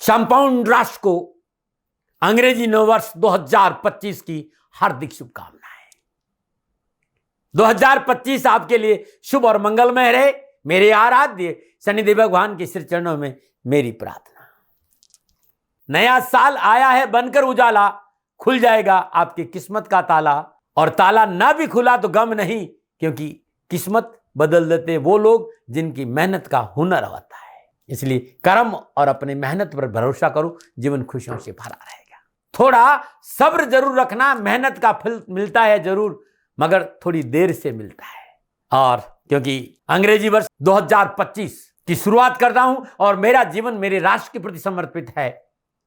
संपूर्ण राष्ट्र को अंग्रेजी नववर्ष 2025 की हार्दिक शुभकामनाएं। 2025 आपके लिए शुभ और मंगलमय रहे। मेरे आराध्य शनिदेव भगवान के श्री चरणों में मेरी प्रार्थना। नया साल आया है बनकर उजाला, खुल जाएगा आपकी किस्मत का ताला। और ताला ना भी खुला तो गम नहीं, क्योंकि किस्मत बदल देते वो लोग जिनकी मेहनत का हुनर होता है। इसलिए कर्म और अपने मेहनत पर भरोसा करो, जीवन खुशियों से भरा रहेगा। थोड़ा सब्र जरूर रखना, मेहनत का फल मिलता है जरूर, मगर थोड़ी देर से मिलता है। और क्योंकि अंग्रेजी वर्ष 2025 की शुरुआत करता हूं और मेरा जीवन मेरे राष्ट्र के प्रति समर्पित है,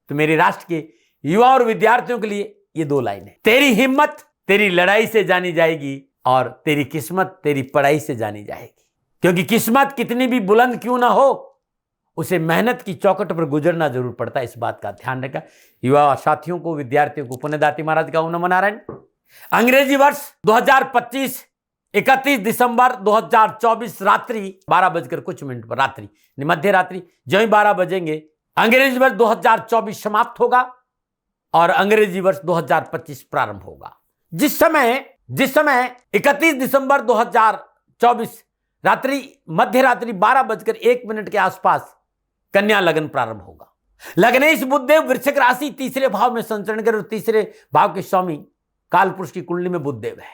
तो मेरे राष्ट्र के युवा और विद्यार्थियों के लिए ये 2 लाइनें। तेरी हिम्मत तेरी लड़ाई से जानी जाएगी और तेरी किस्मत तेरी पढ़ाई से जानी जाएगी। क्योंकि किस्मत कितनी भी बुलंद क्यों ना हो, उसे मेहनत की चौखट पर गुजरना जरूर पड़ता है। इस बात का ध्यान रखा। युवा साथियों को, विद्यार्थियों को पुण्यदाती महाराज का नमो नारायण। अंग्रेजी वर्ष 2025 31 दिसंबर 2024 रात्रि 12 बजकर कुछ मिनट पर, रात्रि मध्य रात्रि जो ही 12 बजेंगे, अंग्रेजी वर्ष 2024 समाप्त होगा और अंग्रेजी वर्ष 2025 प्रारंभ होगा। जिस समय 31 दिसंबर 2024 रात्रि मध्य रात्रि 12 बजकर 1 मिनट के आसपास कन्या लगन प्रारंभ होगा। लग्नेश बुधदेव वृश्चिक राशि 3रे भाव में संचरण कर, और 3रे भाव के स्वामी कालपुरुष की कुंडली में बुधदेव है।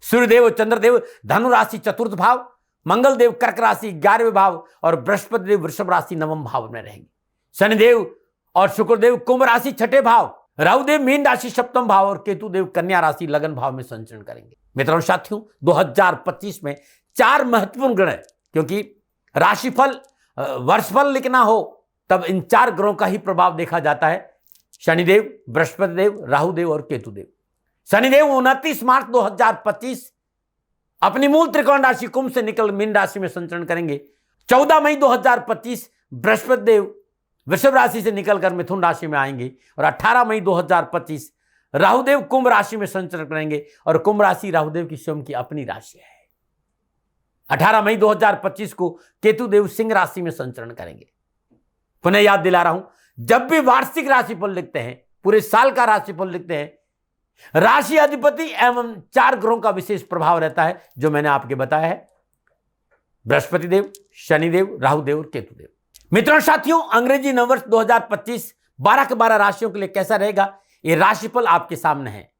सूर्यदेव और चंद्रदेव धनु राशि 4th भाव, मंगलदेव कर्क राशि 11वें भाव और बृहस्पति देव वृषभ राशि 9वें भाव में रहेंगे। शनिदेव और शुक्रदेव कुंभ राशि 6ठे भाव, राहुदेव मीन राशि 7वें भाव और केतुदेव कन्या राशि लगन भाव में संचरण करेंगे। मित्रों साथियों, 2025 में 4 महत्वपूर्ण ग्रह, क्योंकि राशिफल वर्षफल लिखना हो तब इन 4 ग्रहों का ही प्रभाव देखा जाता है। शनिदेव, बृहस्पति देव, राहुदेव और केतुदेव। शनिदेव 29 मार्च 2025 अपनी मूल त्रिकोण राशि कुंभ से निकल मीन राशि में संचरण करेंगे। 14 मई 2025 बृहस्पति देव वृषभ राशि से निकलकर मिथुन राशि में आएंगे और 18 मई 2025 राहुदेव कुंभ राशि में संचरण करेंगे और कुंभ राशि राहुदेव की स्वयं की अपनी राशि है। 18 मई 2025 को केतुदेव सिंह राशि में संचरण करेंगे। पुनः याद दिला रहा हूं, जब भी वार्षिक राशिफल लिखते हैं, पूरे साल का राशिफल लिखते हैं, राशि अधिपति एवं 4 ग्रहों का विशेष प्रभाव रहता है, जो मैंने आपके बताया है, बृहस्पति देव, शनिदेव, राहुदेव और केतुदेव। मित्रों साथियों, अंग्रेजी नववर्ष 2025 12 के 12 राशियों के लिए कैसा रहेगा, ये राशिफल आपके सामने है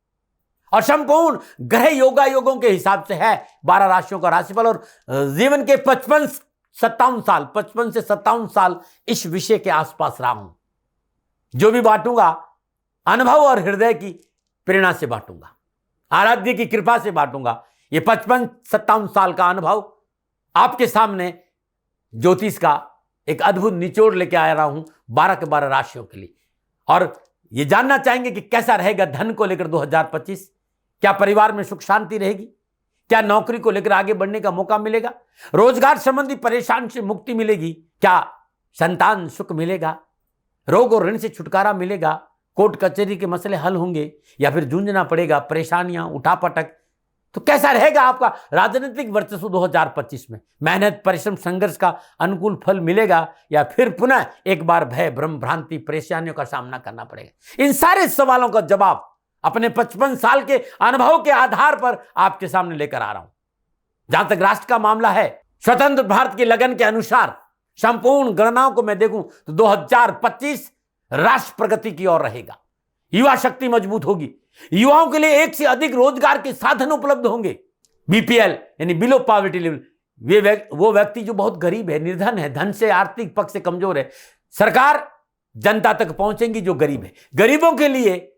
और संपूर्ण ग्रह योगों के हिसाब से है 12 राशियों का राशिफल। और जीवन के 55 से 57 साल इस विषय के आसपास रहा हूं। जो भी बांटूंगा अनुभव और हृदय की प्रेरणा से बांटूंगा, आराध्य की कृपा से बांटूंगा। ये 55-57 साल का अनुभव आपके सामने ज्योतिष का एक अद्भुत निचोड़ लेके आ रहा हूं 12 के 12 राशियों के लिए। और ये जानना चाहेंगे कि कैसा रहेगा धन को लेकर 2025, क्या परिवार में सुख शांति रहेगी, क्या नौकरी को लेकर आगे बढ़ने का मौका मिलेगा, रोजगार संबंधी परेशानी से मुक्ति मिलेगी, क्या संतान सुख मिलेगा, रोग और ऋण से छुटकारा मिलेगा, कोर्ट कचहरी के मसले हल होंगे या फिर जूझना पड़ेगा, परेशानियां उठापटक, तो कैसा रहेगा आपका राजनीतिक वर्चस्व 2025 में, मेहनत परिश्रम संघर्ष का अनुकूल फल मिलेगा या फिर पुनः एक बार भय भ्रम भ्रांति परेशानियों का सामना करना पड़ेगा। इन सारे सवालों का जवाब अपने 55 साल के अनुभव के आधार पर आपके सामने लेकर आ रहा हूं। जहां तक राष्ट्र का मामला है, स्वतंत्र भारत की लगन के अनुसार संपूर्ण गणनाओं को मैं देखूं तो 2025 राष्ट्र प्रगति की ओर रहेगा। युवा शक्ति मजबूत होगी, युवाओं के लिए एक से अधिक रोजगार के साधन उपलब्ध होंगे। बीपीएल यानी बिलो पॉवर्टी लेवल, वो व्यक्ति जो बहुत गरीब है, निर्धन है, धन से आर्थिक पक्ष से कमजोर है, सरकार जनता तक पहुंचेंगी जो गरीब है। गरीबों के लिए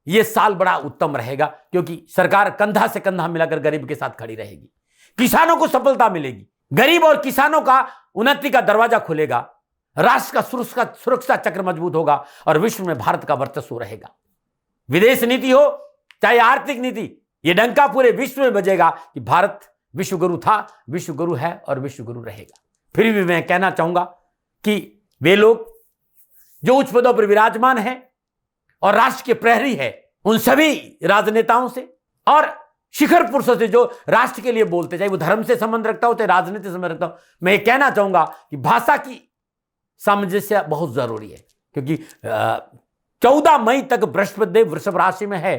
यह साल बड़ा उत्तम रहेगा, क्योंकि सरकार कंधा से कंधा मिलाकर गरीब के साथ खड़ी रहेगी। किसानों को सफलता मिलेगी, गरीब और किसानों का उन्नति का दरवाजा खुलेगा, राष्ट्र का सुरक्षा चक्र मजबूत होगा और विश्व में भारत का वर्चस्व रहेगा। विदेश नीति हो चाहे आर्थिक नीति, यह डंका पूरे विश्व में बजेगा कि भारत विश्व गुरु था, विश्व गुरु है और विश्व गुरु रहेगा। फिर भी मैं कहना चाहूंगा कि वे लोग जो उच्च पदों पर विराजमान हैं और राष्ट्र के प्रहरी है, उन सभी राजनेताओं से और शिखर पुरुषों से जो राष्ट्र के लिए बोलते, चाहे वो धर्म से संबंध रखता हो चाहे राजनीति से संबंध रखता हो, मैं ये कहना चाहूंगा कि भाषा की सामंजस्य बहुत जरूरी है। क्योंकि 14 मई तक बृहस्पति देव वृषभ राशि में है।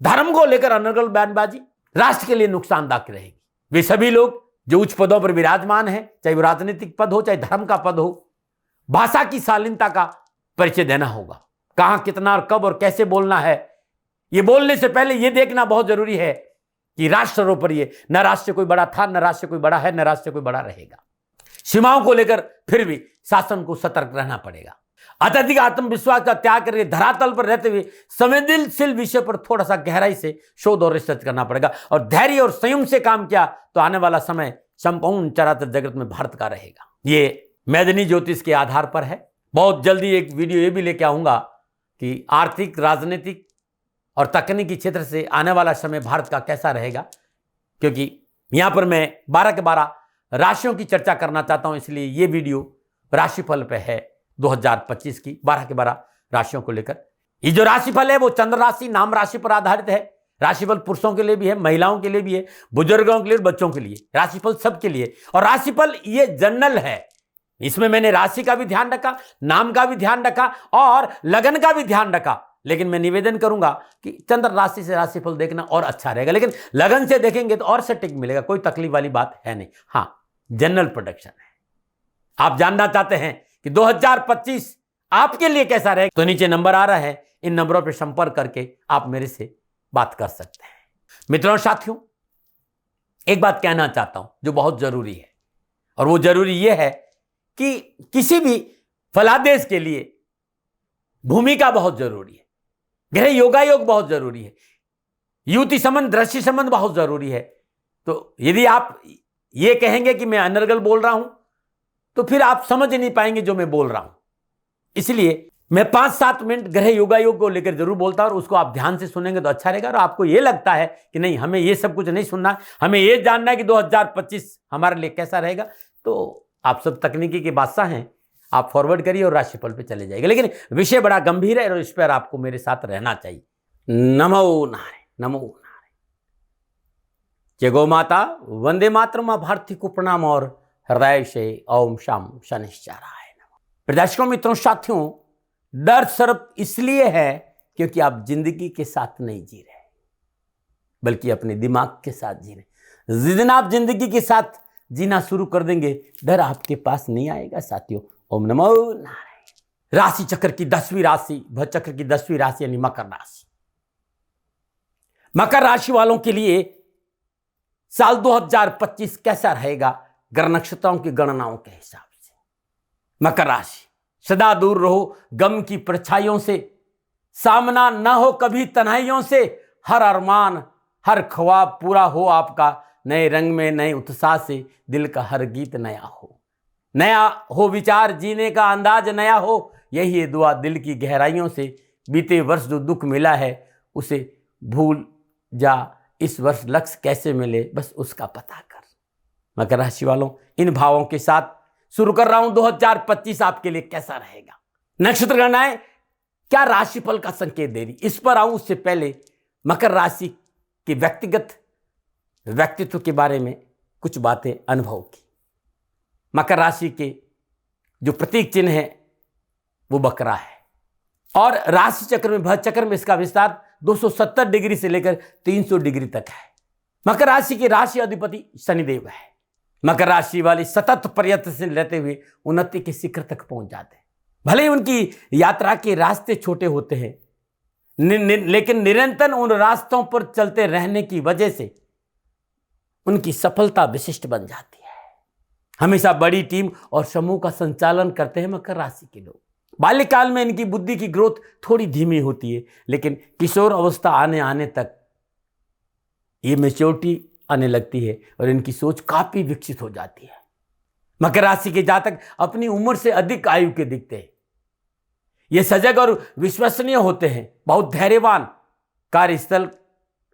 धर्म को लेकर अनर्गल बयानबाजी राष्ट्र के लिए नुकसानदायक रहेगी। वे सभी लोग जो उच्च पदों पर विराजमान हैं, चाहे वो राजनीतिक पद हो चाहे धर्म का पद हो, भाषा की शालीनता का परिचय देना होगा। कहां, कितना और कब और कैसे बोलना है, ये बोलने से पहले ये देखना बहुत जरूरी है कि राष्ट्र सर्वोपरि है। न राष्ट्र कोई बड़ा था, न राष्ट्र कोई बड़ा है, न राष्ट्र कोई बड़ा रहेगा। सीमाओं को लेकर फिर भी शासन को सतर्क रहना पड़ेगा। अत्यधिक आत्मविश्वास का त्याग करके धरातल पर रहते हुए संवेदनशील विषय पर थोड़ा सा गहराई से शोध और रिसर्च करना पड़ेगा और धैर्य और संयम से काम किया तो आने वाला समय संपूर्ण चराचर जगत में भारत का रहेगा। ये मैदनी ज्योतिष के आधार पर है। बहुत जल्दी एक वीडियो ये भी लेके आऊंगा कि आर्थिक, राजनीतिक और तकनीकी क्षेत्र से आने वाला समय भारत का कैसा रहेगा, क्योंकि यहां पर मैं 12 के 12 राशियों की चर्चा करना चाहता हूं। इसलिए ये वीडियो राशिफल पे है 2025 की 12 के 12 राशियों को लेकर। ये जो राशिफल है वो चंद्र राशि, नाम राशि पर आधारित है। राशिफल पुरुषों के लिए भी है, महिलाओं के लिए भी है, बुजुर्गों के लिए, बच्चों के लिए। राशिफल सबके लिए। और राशिफल ये जनरल है। इसमें मैंने राशि का भी ध्यान रखा, नाम का भी ध्यान रखा और लगन का भी ध्यान रखा। लेकिन मैं निवेदन करूंगा कि चंद्र राशि से राशिफल देखना और अच्छा रहेगा, लेकिन लगन से देखेंगे तो और सटीक मिलेगा। कोई तकलीफ वाली बात है नहीं। हाँ, जनरल प्रोडक्शन है। आप जानना चाहते हैं कि 2025 आपके लिए कैसा रहेगा, तो नीचे नंबर आ रहा है, इन नंबरों पर संपर्क करके आप मेरे से बात कर सकते हैं। मित्रों, साथियों, एक बात कहना चाहता हूं जो बहुत जरूरी है, और वो जरूरी यह है कि किसी भी फलादेश के लिए भूमिका बहुत जरूरी है, ग्रह योगायोग बहुत जरूरी है, युति संबंध, दृष्टि संबंध बहुत जरूरी है। तो यदि आप ये कहेंगे कि मैं अनर्गल बोल रहा हूं तो फिर आप समझ नहीं पाएंगे जो मैं बोल रहा हूं। इसलिए मैं 5-7 मिनट ग्रह योगायोग को लेकर जरूर बोलता हूं और उसको आप ध्यान से सुनेंगे तो अच्छा रहेगा। और आपको ये लगता है कि नहीं, हमें ये सब कुछ नहीं सुनना, हमें ये जानना है कि 2025 हमारे लिए कैसा रहेगा, तो आप सब तकनीकी के बादशाह हैं, आप फॉरवर्ड करिए और राशिफल पे चले जाएंगे। लेकिन विषय बड़ा गंभीर है और इस पर आपको मेरे साथ रहना चाहिए। नमो नारायण, नमो नारायण। जय गौ माता, वंदे मातरम, भारती को प्रणाम और हृदय से ओम शाम शनिश्चराय नमः। प्रदर्शकों, मित्रों, साथियों, डर सिर्फ इसलिए है क्योंकि आप जिंदगी के साथ नहीं जी रहे, बल्कि अपने दिमाग के साथ जी रहे। जिस दिन आप जिंदगी के साथ जीना शुरू कर देंगे, डर आपके पास नहीं आएगा। साथियों, ओम नमो नारायण। राशि चक्र की 10वीं राशि, भचक्र की 10वीं राशि यानी मकर राशि। मकर राशि वालों के लिए साल 2025 कैसा रहेगा ग्रह नक्षत्रों की गणनाओं के हिसाब से। मकर राशि, सदा दूर रहो गम की परछाइयों से, सामना न हो कभी तन्हाइयों से, हर अरमान हर ख्वाब पूरा हो आपका, नए रंग में नए उत्साह से दिल का हर गीत नया हो विचार जीने का अंदाज नया हो, यही है दुआ दिल की गहराइयों से। बीते वर्ष जो दुख मिला है उसे भूल जा, इस वर्ष लक्ष्य कैसे मिले बस उसका पता कर। मकर राशि वालों, इन भावों के साथ शुरू कर रहा हूं 2025 आपके लिए कैसा रहेगा। नक्षत्र गणनाएं क्या राशिफल का संकेत दे रही, इस पर आऊं उससे पहले मकर राशि के व्यक्तिगत व्यक्तित्व के बारे में कुछ बातें अनुभव की। मकर राशि के जो प्रतीक चिन्ह है वो बकरा है और राशि चक्र में, भर चक्र में इसका विस्तार 270 डिग्री से लेकर 300 डिग्री तक है। मकर राशि के राशि अधिपति शनिदेव है। मकर राशि वाले सतत प्रयत्न से रहते हुए उन्नति के शिखर तक पहुंच जाते हैं। भले ही उनकी यात्रा के रास्ते छोटे होते हैं, लेकिन निरंतर उन रास्तों पर चलते रहने की वजह से उनकी सफलता विशिष्ट बन जाती है। हमेशा बड़ी टीम और समूह का संचालन करते हैं मकर राशि के लोग। बाल्यकाल में इनकी बुद्धि की ग्रोथ थोड़ी धीमी होती है, लेकिन किशोर अवस्था आने तक ये मैच्योरिटी आने लगती है और इनकी सोच काफी विकसित हो जाती है। मकर राशि के जातक अपनी उम्र से अधिक आयु के दिखते हैं। ये सजग और विश्वसनीय होते हैं, बहुत धैर्यवान, कार्यस्थल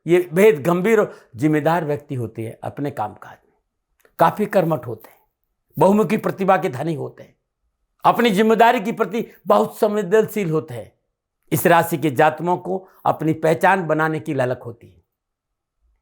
ये बेहद गंभीर और जिम्मेदार व्यक्ति होते हैं। अपने कामकाज में काफी कर्मठ होते हैं, बहुमुखी प्रतिभा के धनी होते हैं, अपनी जिम्मेदारी के प्रति बहुत संवेदनशील होते हैं। इस राशि के जातकों को अपनी पहचान बनाने की ललक होती है।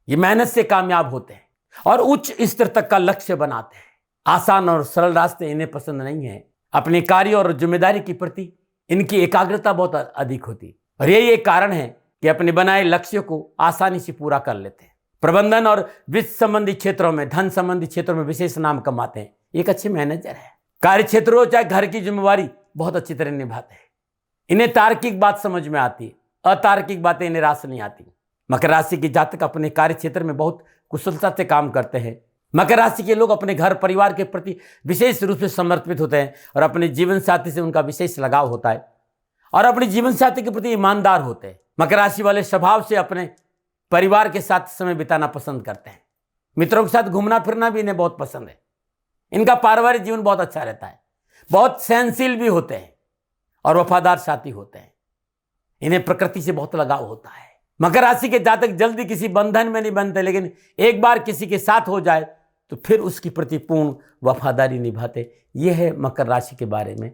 ये मेहनत से कामयाब होते हैं और उच्च स्तर तक का लक्ष्य बनाते हैं। आसान और सरल रास्ते इन्हें पसंद नहीं है। अपने कार्य और जिम्मेदारी के प्रति इनकी एकाग्रता बहुत अधिक होती है और यही एक कारण है कि अपने बनाए लक्ष्यों को आसानी से पूरा कर लेते हैं। प्रबंधन और वित्त संबंधी क्षेत्रों में, धन संबंधी क्षेत्रों में विशेष नाम कमाते हैं। एक अच्छे मैनेजर है। कार्य क्षेत्र हो चाहे घर की जिम्मेवारी बहुत अच्छी तरह निभाते हैं। इन्हें तार्किक बात समझ में आती है, अतार्किक बातें इन्हें रास नहीं आती। मकर राशि के जातक अपने कार्य क्षेत्र में बहुत कुशलता से काम करते हैं। मकर राशि के लोग अपने घर परिवार के प्रति विशेष रूप से समर्पित होते हैं और अपने जीवन साथी से उनका विशेष लगाव होता है और अपने जीवन साथी के प्रति ईमानदार होते हैं। मकर राशि वाले स्वभाव से अपने परिवार के साथ समय बिताना पसंद करते हैं। मित्रों के साथ घूमना फिरना भी इन्हें बहुत पसंद है। इनका पारिवारिक जीवन बहुत अच्छा रहता है। बहुत सहनशील भी होते हैं और वफादार साथी होते हैं। इन्हें प्रकृति से बहुत लगाव होता है। मकर राशि के जातक जल्दी किसी बंधन में नहीं बनते, लेकिन एक बार किसी के साथ हो जाए तो फिर उसकी प्रति पूर्ण वफादारी निभाते। यह है मकर राशि के बारे में,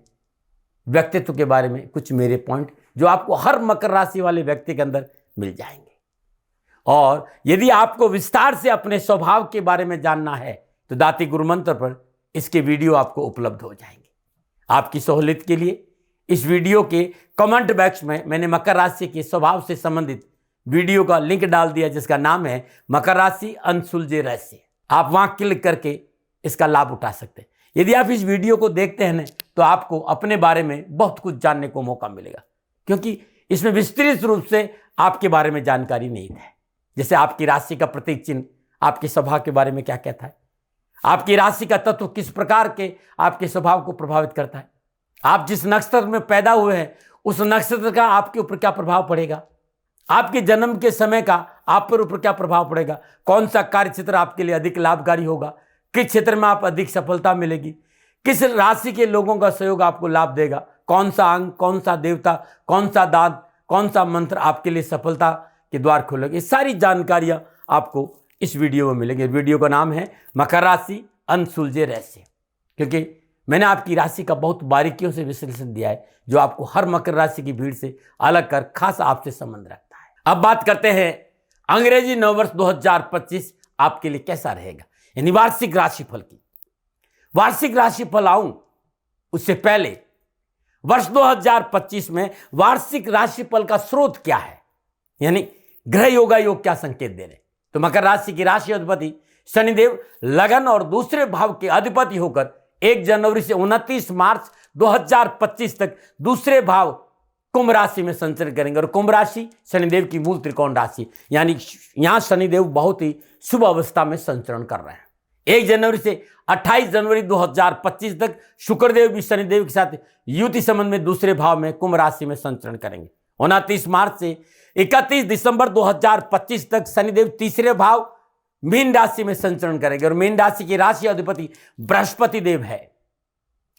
व्यक्तित्व के बारे में कुछ मेरे पॉइंट जो आपको हर मकर राशि वाले व्यक्ति के अंदर मिल जाएंगे। और यदि आपको विस्तार से अपने स्वभाव के बारे में जानना है तो दाती गुरु मंत्र पर इसके वीडियो आपको उपलब्ध हो जाएंगे। आपकी सहूलियत के लिए इस वीडियो के कमेंट बॉक्स में मैंने मकर राशि के स्वभाव से संबंधित वीडियो का लिंक डाल दिया, जिसका नाम है मकर राशि अनसुलझे रहस्य। आप वहां क्लिक करके इसका लाभ उठा सकते हैं। यदि आप इस वीडियो को देखते हैं ना तो आपको अपने बारे में बहुत कुछ जानने को मौका मिलेगा, क्योंकि इसमें विस्तृत रूप से आपके बारे में जानकारी नहीं है। जैसे आपकी राशि का प्रतीक चिन्ह आपके स्वभाव के बारे में क्या कहता है, आपकी राशि का तत्व किस प्रकार के आपके स्वभाव को प्रभावित करता है, आप जिस नक्षत्र में पैदा हुए हैं उस नक्षत्र का आपके ऊपर क्या प्रभाव पड़ेगा, आपके जन्म के समय का आप पर ऊपर क्या प्रभाव पड़ेगा, कौन सा कार्य क्षेत्र आपके लिए अधिक लाभकारी होगा, किस क्षेत्र में आप अधिक सफलता मिलेगी, किस राशि के लोगों का सहयोग आपको लाभ देगा, कौन सा अंग, कौन सा देवता, कौन सा दान, कौन सा मंत्र आपके लिए सफलता के द्वार खोलेगा। ये सारी जानकारियां आपको इस वीडियो में मिलेंगी। वीडियो का नाम है मकर राशि अनसुलझे रहस्य, क्योंकि मैंने आपकी राशि का बहुत बारीकियों से विश्लेषण दिया है जो आपको हर मकर राशि की भीड़ से अलग कर खास आपसे संबंध रखता है। अब बात करते हैं अंग्रेजी नववर्ष 2025 आपके लिए कैसा रहेगा, यानी वार्षिक राशिफल की। वार्षिक राशिफल आऊं उससे पहले वर्ष 2025 में वार्षिक राशिफल का स्रोत क्या है, यानी ग्रह योगा योग क्या संकेत दे रहे। तो मकर राशि की राशि अधिपति शनिदेव लगन और दूसरे भाव के अधिपति होकर 1 जनवरी से 29 मार्च 2025 तक दूसरे भाव कुंभ राशि में संचरण करेंगे। और कुंभ राशि शनिदेव की मूल त्रिकोण राशि, यानी यहां शनिदेव बहुत ही शुभ अवस्था में संचरण कर रहे हैं। 1 जनवरी से 28 जनवरी 2025 तक शुक्रदेव भी शनिदेव के साथ युति संबंध में दूसरे भाव में कुंभ राशि में संचरण करेंगे। 29 मार्च से 31 दिसंबर 2025 तक शनिदेव तीसरे भाव मीन राशि में संचरण करेंगे। और मीन राशि की राशि अधिपति बृहस्पति देव है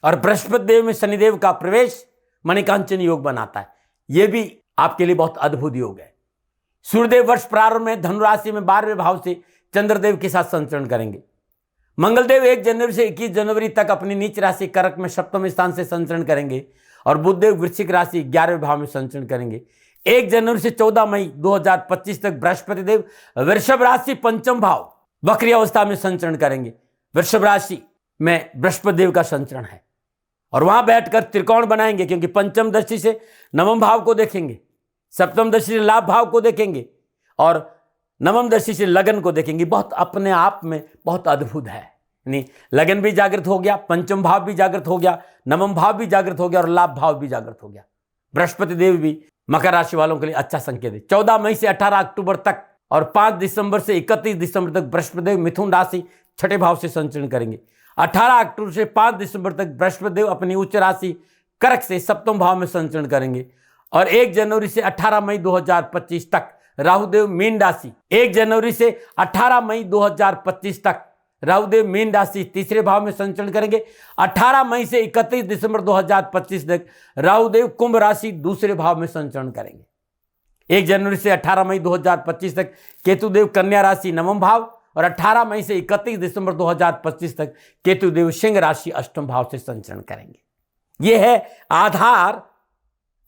और बृहस्पति देव में शनिदेव का प्रवेश मणिकांचन योग बनाता है। यह भी आपके लिए बहुत अद्भुत योग है। सूर्यदेव वर्ष प्रारंभ में धनु राशि में 12वें भाव से चंद्रदेव के साथ संचरण करेंगे। मंगलदेव 1 जनवरी से 21 जनवरी तक अपनी नीच राशि कर्क में 7वें स्थान से संचरण करेंगे और बुधदेव वृश्चिक राशि 11वें भाव में संचरण करेंगे। 1 जनवरी से 14 मई 2025 तक बृहस्पति देव वृषभ राशि 5म भाव वक्री अवस्था में संचरण करेंगे। वृषभ राशि में बृहस्पति देव का संचरण है और वहां बैठकर त्रिकोण बनाएंगे, क्योंकि 5म दृष्टि से 9वें भाव को देखेंगे, 7म दृष्टि से लाभ भाव को देखेंगे और 9वीं दृष्टि से लगन को देखेंगे। बहुत अपने आप में बहुत अद्भुत है, यानी लगन भी जागृत हो गया, 5म भाव भी जागृत हो गया, 9वां भाव भी जागृत हो गया और लाभ भाव भी जागृत हो गया। बृहस्पति देव भी मकर राशि वालों के लिए अच्छा संकेत है। 14 मई से 18 अक्टूबर तक और 5 दिसंबर से 31 दिसंबर तक बृहस्पति देव मिथुन राशि 6ठे भाव से संचरण करेंगे। 18 अक्टूबर से 5 दिसंबर तक बृहस्पति देव अपनी उच्च राशि कर्क से 7वें भाव में संचरण करेंगे। और 1 जनवरी से 18 मई 2025 तक राहुदेव मीन राशि 1 जनवरी से 18 मई 2025 तक राहुदेव मीन राशि तीसरे भाव में संचरण करेंगे। 18 मई से 31 दिसंबर 2025 तक राहुदेव कुंभ राशि दूसरे भाव में संचरण करेंगे। 1 जनवरी से 18 मई 2025 तक केतुदेव कन्या राशि 9वां भाव और 18 मई से 31 दिसंबर 2025 तक केतुदेव सिंह राशि 8वें भाव से संचरण करेंगे। यह है आधार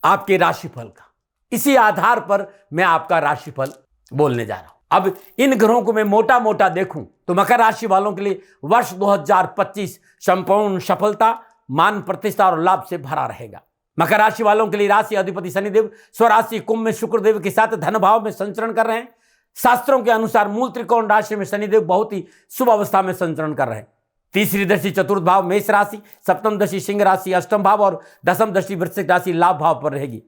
आपके राशिफल का। इसी आधार पर मैं आपका राशिफल बोलने जा रहा हूं। अब इन ग्रहों को मैं मोटा मोटा देखूं तो मकर राशि वालों के लिए वर्ष 2025 संपूर्ण सफलता, मान प्रतिष्ठा और लाभ से भरा रहेगा। मकर राशि वालों के लिए राशि अधिपति शनिदेव स्वराशि कुंभ में शुक्र देव के साथ धन भाव में संचरण कर रहे हैं। शास्त्रों के अनुसार मूल त्रिकोण राशि में शनिदेव बहुत ही शुभ अवस्था में संचरण कर रहे हैं। तीसरी दृष्टि चतुर्थ भाव मेष राशि, सप्तम दृष्टि सिंह राशि, अष्टम भाव और दसम दृष्टि वृश्चिक राशि लाभ भाव पर रहेगी।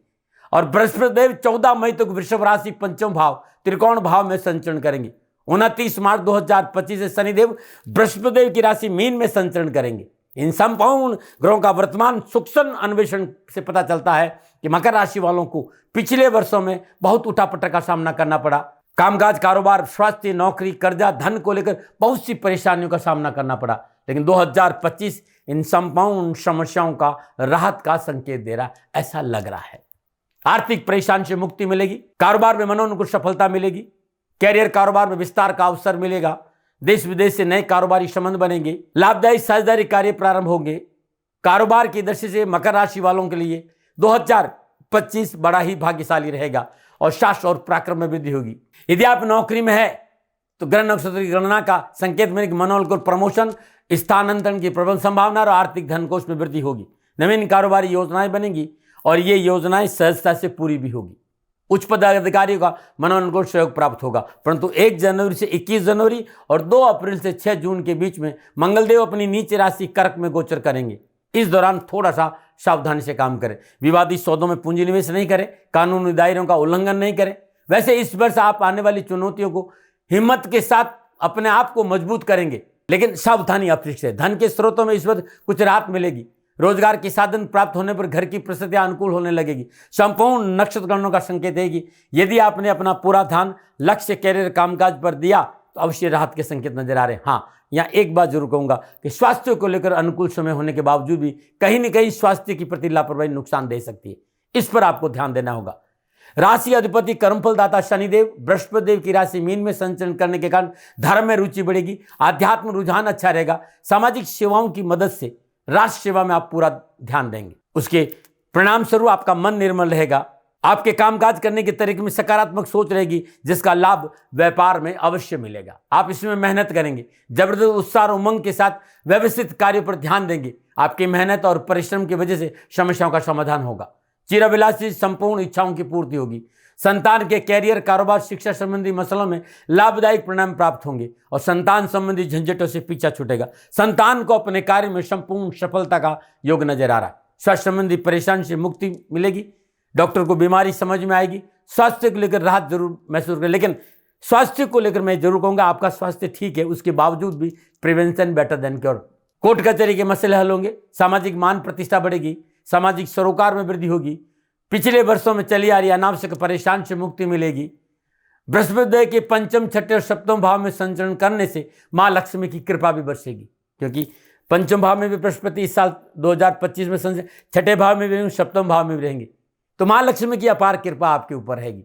और बृहस्पति देव 14 मई तक वृषभ राशि पंचम भाव त्रिकोण भाव में संचरण करेंगे। 29 मार्च 2025 से शनिदेव बृहस्पति देव की राशि मीन में संचरण करेंगे। इन संपूर्ण ग्रहों का वर्तमान सूक्ष्म अन्वेषण से पता चलता है कि मकर राशि वालों को पिछले वर्षों में बहुत उठापटक का सामना करना पड़ा। कामकाज, कारोबार, स्वास्थ्य, नौकरी, कर्जा, धन को लेकर बहुत सी परेशानियों का सामना करना पड़ा, लेकिन 2025 इन संपूर्ण समस्याओं का राहत का संकेत दे रहा, ऐसा लग रहा है। आर्थिक परेशानी से मुक्ति मिलेगी, कारोबार में मनोनुकूल सफलता मिलेगी, कैरियर कारोबार में विस्तार का अवसर मिलेगा, देश विदेश से नए कारोबारी संबंध बनेंगे, लाभदायी साझेदारी कार्य प्रारंभ होंगे। कारोबार की दृष्टि से मकर राशि वालों के लिए 2025 बड़ा ही भाग्यशाली रहेगा और साहस और पराक्रम में वृद्धि होगी। यदि आप नौकरी में है तो ग्रह नक्षत्र की गणना का संकेत मिलेगा, मनोनुकूल प्रमोशन, स्थानांतरण की प्रबल संभावना और आर्थिक धनकोष में वृद्धि होगी। नवीन कारोबारी योजनाएं बनेंगी और ये योजनाएं सहजता से पूरी भी होगी। उच्च पदाधिकारियों का मनोनुकूल सहयोग प्राप्त होगा, परंतु 1 जनवरी से 21 जनवरी और 2 अप्रैल से 6 जून के बीच में मंगलदेव अपनी नीच राशि कर्क में गोचर करेंगे। इस दौरान थोड़ा सा सावधानी से काम करें, विवादित सौदों में पूंजी निवेश नहीं करें, कानूनी दायरों का उल्लंघन नहीं करें। वैसे इस वर्ष आप आने वाली चुनौतियों को हिम्मत के साथ अपने आप को मजबूत करेंगे, लेकिन सावधानी अपेक्षित है। धन के स्रोतों में इस वर्ष कुछ राहत मिलेगी। रोजगार के साधन प्राप्त होने पर घर की परिस्थितियां अनुकूल होने लगेगी। संपूर्ण नक्षत्र गणों का संकेत है कि यदि आपने अपना पूरा ध्यान लक्ष्य, कैरियर, कामकाज पर दिया तो अवश्य राहत के संकेत नजर आ रहे हैं। हाँ, यहाँ एक बात जरूर कहूंगा कि स्वास्थ्य को लेकर अनुकूल समय होने के बावजूद भी कहीं न कहीं स्वास्थ्य की प्रति लापरवाही नुकसान दे सकती है। इस पर आपको ध्यान देना होगा। राशि अधिपति कर्मफलदाता शनिदेव बृहस्पति देव की राशि मीन में संचरण करने के कारण धर्म में रुचि बढ़ेगी, आध्यात्म रुझान अच्छा रहेगा। सामाजिक सेवाओं की मदद से राष्ट्र सेवा में आप पूरा ध्यान देंगे, उसके परिणाम स्वरूप आपका मन निर्मल रहेगा। आपके कामकाज करने के तरीके में सकारात्मक सोच रहेगी, जिसका लाभ व्यापार में अवश्य मिलेगा। आप इसमें मेहनत करेंगे, जबरदस्त उत्साह और उमंग के साथ व्यवस्थित कार्य पर ध्यान देंगे। आपकी मेहनत और परिश्रम की वजह से समस्याओं का समाधान होगा। चिराभिलाषी संपूर्ण इच्छाओं की पूर्ति होगी। संतान के कैरियर, कारोबार, शिक्षा संबंधी मसलों में लाभदायक परिणाम प्राप्त होंगे और संतान संबंधी झंझटों से पीछा छूटेगा। संतान को अपने कार्य में संपूर्ण सफलता का योग नजर आ रहा है। स्वास्थ्य संबंधी परेशानी से मुक्ति मिलेगी। डॉक्टर को बीमारी समझ में आएगी। स्वास्थ्य को लेकर राहत जरूर महसूस करें, लेकिन स्वास्थ्य को लेकर मैं जरूर कहूंगा आपका स्वास्थ्य ठीक है, उसके बावजूद भी prevention better than cure. Court कचहरी के मसले हल होंगे। सामाजिक मान प्रतिष्ठा बढ़ेगी। सामाजिक सरोकार में वृद्धि होगी। पिछले वर्षों में चली आ रही अनावश्यक परेशानी से मुक्ति मिलेगी। बृहस्पति देव के पंचम, छठे और सप्तम भाव में संचरण करने से माँ लक्ष्मी की कृपा भी बरसेगी, क्योंकि पंचम भाव में भी बृहस्पति इस साल 2025 में संचरण, छठे भाव में भी रहेंगे, सप्तम भाव में भी रहेंगे, तो माँ लक्ष्मी की अपार कृपा आपके ऊपर रहेगी।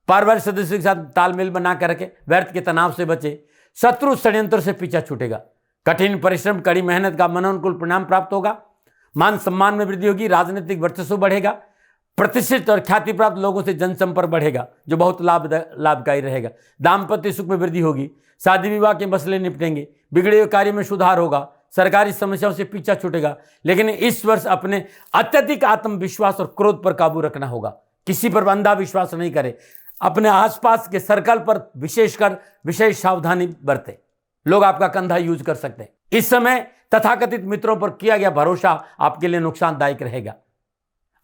पारिवारिक सदस्यों के साथ तालमेल बना कर रखें। व्यर्थ के तनाव से बचे। शत्रु षड्यंत्र से पीछा छूटेगा। कठिन परिश्रम, कड़ी मेहनत का मनोनुकूल परिणाम प्राप्त होगा। मान सम्मान में वृद्धि होगी। राजनीतिक वर्चस्व बढ़ेगा। प्रतिष्ठित और ख्याति प्राप्त लोगों से जनसंपर्क बढ़ेगा, जो बहुत लाभकारी रहेगा। दाम्पत्य सुख में वृद्धि होगी। शादी विवाह के मसले निपटेंगे। बिगड़े हुए कार्य में सुधार होगा। सरकारी समस्याओं से पीछा छूटेगा। लेकिन इस वर्ष अपने अत्यधिक आत्मविश्वास और क्रोध पर काबू रखना होगा। किसी पर अंधा विश्वास नहीं करें। अपने आसपास के सर्कल पर विशेषकर विशेष सावधानी बरतें। लोग आपका कंधा यूज कर सकते हैं। इस समय तथाकथित मित्रों पर किया गया भरोसा आपके लिए नुकसानदायक रहेगा।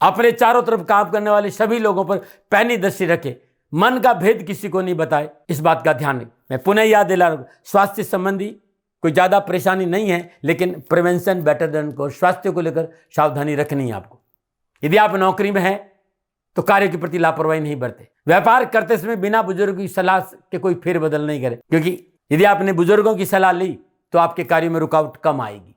अपने चारों तरफ काम करने वाले सभी लोगों पर पैनी दृष्टि रखें। मन का भेद किसी को नहीं बताए, इस बात का ध्यान रखें। मैं पुनः याद दिला रहा हूं, स्वास्थ्य संबंधी कोई ज्यादा परेशानी नहीं है, लेकिन प्रिवेंशन बेटर देन क्योर। स्वास्थ्य को लेकर सावधानी रखनी है आपको। यदि आप नौकरी में हैं तो कार्य के प्रति लापरवाही नहीं बरते। व्यापार करते समय बिना बुजुर्गों की सलाह के कोई फेरबदल नहीं करें, क्योंकि यदि आपने बुजुर्गों की सलाह ली तो आपके कार्य में रुकावट कम आएगी।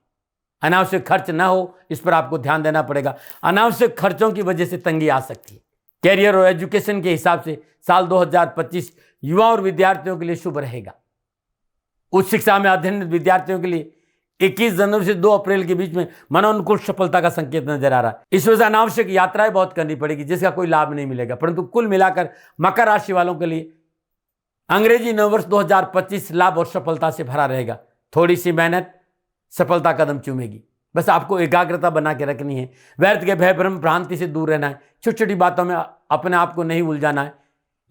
अनावश्यक खर्च ना हो, इस पर आपको ध्यान देना पड़ेगा। अनावश्यक खर्चों की वजह से तंगी आ सकती है। कैरियर और एजुकेशन के हिसाब से साल 2025 युवा और विद्यार्थियों के लिए शुभ रहेगा। उच्च शिक्षा में अध्ययनरत विद्यार्थियों के लिए 21 जनवरी से 2 अप्रैल के बीच में मनोनुकूल सफलता का संकेत नजर आ रहा है। इस वजह से अनावश्यक यात्राएं बहुत करनी पड़ेगी, जिसका कोई लाभ नहीं मिलेगा। परंतु कुल मिलाकर मकर राशि वालों के लिए अंग्रेजी नववर्ष 2025 लाभ और सफलता से भरा रहेगा। थोड़ी सी मेहनत सफलता कदम चूमेगी। बस आपको एकाग्रता बना के रखनी है, व्यर्थ के भय भ्रम भ्रांति से दूर रहना है, छोटी छोटी बातों में अपने आप को नहीं उलझाना है।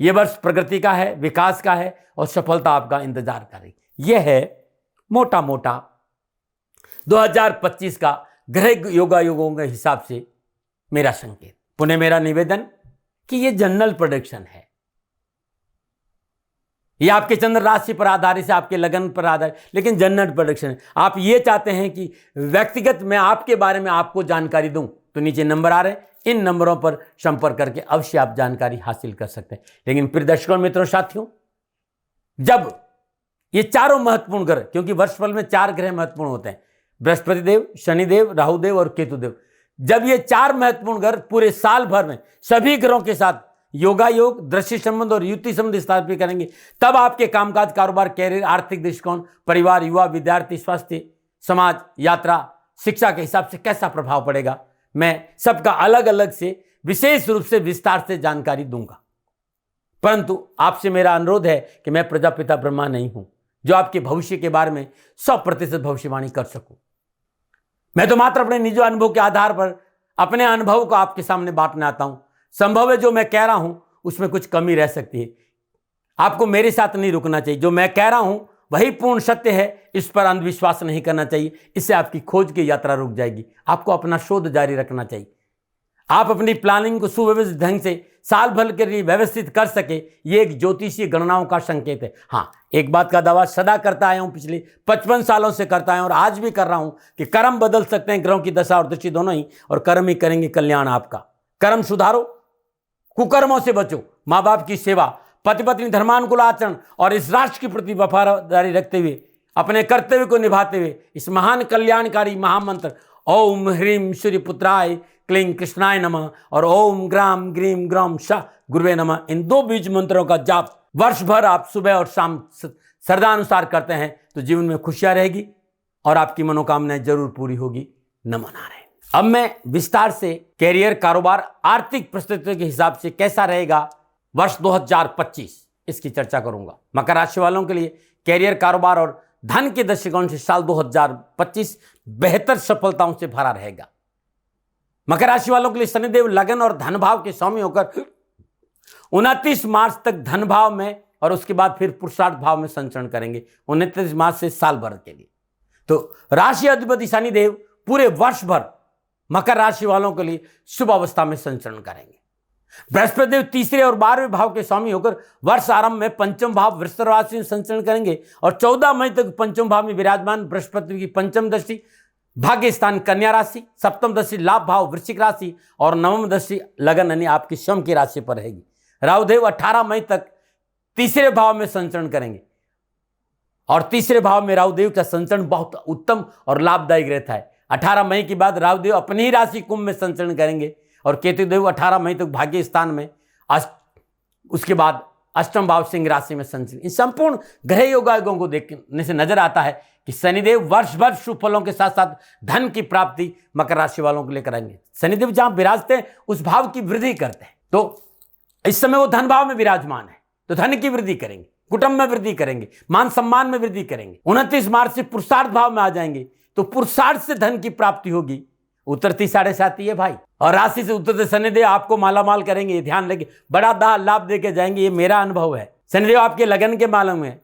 यह वर्ष प्रगति का है, विकास का है और सफलता आपका इंतजार करेगी। यह है मोटा मोटा 2025 का ग्रह योगायोगों के हिसाब से मेरा संकेत। पुनः मेरा निवेदन कि यह जनरल प्रेडिक्शन है, यह आपके चंद्र राशि पर आधारित है, आपके लगन पर आधारित, लेकिन जनरल प्रेडिक्शन है। आप ये चाहते हैं कि व्यक्तिगत मैं आपके बारे में आपको जानकारी दूं, तो नीचे नंबर आ रहे हैं, इन नंबरों पर संपर्क करके अवश्य आप जानकारी हासिल कर सकते हैं। लेकिन प्रिय दर्शकों, मित्रों, साथियों, जब ये चारों महत्वपूर्ण ग्रह, क्योंकि वर्षफल में 4 ग्रह महत्वपूर्ण होते हैं, बृहस्पति देव, शनिदेव, राहुदेव और केतुदेव, जब ये 4 महत्वपूर्ण ग्रह पूरे साल भर में सभी ग्रहों के साथ योगा योग, दृष्टि संबंध और युति संबंध स्थापित करेंगे, तब आपके कामकाज, कारोबार, कैरियर, आर्थिक दृष्टिकोण, परिवार, युवा, विद्यार्थी, स्वास्थ्य, समाज, यात्रा, शिक्षा के हिसाब से कैसा प्रभाव पड़ेगा, मैं सबका अलग अलग से विशेष रूप से विस्तार से जानकारी दूंगा। परंतु आपसे मेरा अनुरोध है कि मैं प्रजापिता ब्रह्मा नहीं हूं जो आपके भविष्य के बारे में 100% भविष्यवाणी कर सकूं। मैं तो मात्र अपने निजी अनुभव के आधार पर अपने अनुभव को आपके सामने बांटने आता हूं। संभव है जो मैं कह रहा हूं उसमें कुछ कमी रह सकती है, आपको मेरे साथ नहीं रुकना चाहिए। जो मैं कह रहा हूं वही पूर्ण सत्य है, इस पर अंधविश्वास नहीं करना चाहिए, इससे आपकी खोज की यात्रा रुक जाएगी। आपको अपना शोध जारी रखना चाहिए। आप अपनी प्लानिंग को सुव्यवस्थित ढंग से साल भर के लिए व्यवस्थित कर सके, ये एक ज्योतिषीय गणनाओं का संकेत है। हाँ, एक बात का दावा सदा करता आया हूं, पिछले 55 सालों से करता है और आज भी कर रहा हूं कि कर्म बदल सकते हैं, ग्रहों की दशा और दृष्टि दोनों ही, और कर्म ही करेंगे कल्याण आपका। कर्म सुधारो, कुकर्मों से बचो, माँ बाप की सेवा, पति पत्नी धर्मानुकूल आचरण और इस राष्ट्र के प्रति वफादारी रखते हुए अपने कर्तव्य को निभाते हुए इस महान कल्याणकारी महामंत्र ओम ह्रीम सूर्यपुत्राय क्लीं कृष्णाय नमः और ओम ग्राम ग्रीम ग्राम शाह गुरुवे नमः, इन 2 बीज मंत्रों का जाप वर्ष भर आप सुबह और शाम श्रद्धानुसार करते हैं तो जीवन में खुशियां रहेगी और आपकी मनोकामनाएं जरूर पूरी होगी। नमो नारायण। अब मैं विस्तार से कैरियर, कारोबार, आर्थिक परिस्थितियों के हिसाब से कैसा रहेगा वर्ष 2025, इसकी चर्चा करूंगा। मकर राशि वालों के लिए कैरियर, कारोबार और धन के दृष्टिकोण से साल 2025 बेहतर सफलताओं से भरा रहेगा। मकर राशि वालों के लिए शनिदेव लगन और धन भाव के स्वामी होकर 29 मार्च तक धन भाव में और उसके बाद फिर पुरुषार्थ भाव में संचरण करेंगे 29 मार्च से साल भर के लिए। तो राशि अधिपति शनिदेव पूरे वर्ष भर मकर राशि वालों के लिए शुभ अवस्था में संचरण करेंगे। बृहस्पति देव तीसरे और 12वें भाव के स्वामी होकर वर्ष आरंभ में पंचम भाव वृश्चिक राशि में संचरण करेंगे और 14 मई तक पंचम भाव में विराजमान बृहस्पति की पंचम दृष्टि भाग्य स्थान कन्या राशि, सप्तम दृष्टि लाभ भाव वृश्चिक राशि और नवम दृष्टि लगन यानी आपकी स्वयं की राशि पर रहेगी। राहुदेव 18 मई तक तीसरे भाव में संचरण करेंगे और तीसरे भाव में राहुदेव का संचरण बहुत उत्तम और लाभदायक रहता है। 18 मई के बाद राहुदेव अपनी ही राशि कुंभ में संचरण करेंगे और केतुदेव 18 मई तक भाग्य स्थान में, उसके बाद अष्टम भाव सिंह राशि में संचरण। इन संपूर्ण ग्रह योगायोगों को देखने से नजर आता है कि शनिदेव वर्ष भर शुभ फलों के साथ साथ धन की प्राप्ति मकर राशि वालों को लेकर आएंगे। शनिदेव जहां विराजते हैं उस भाव की वृद्धि करते हैं, तो इस समय वो धन भाव में विराजमान है तो धन की वृद्धि करेंगे, कुटुंब में वृद्धि करेंगे, मान सम्मान में वृद्धि करेंगे। 29 मार्च से पुरुषार्थ भाव में आ जाएंगे तो पुरुषार्थ से धन की प्राप्ति होगी। उतरती 7.5 है भाई, और राशि से उतरते शनिदेव आपको मालामाल करेंगे, ये ध्यान रखिए, बड़ा लाभ देके जाएंगे, ये मेरा अनुभव है। शनिदेव आपके लगन के मालूम है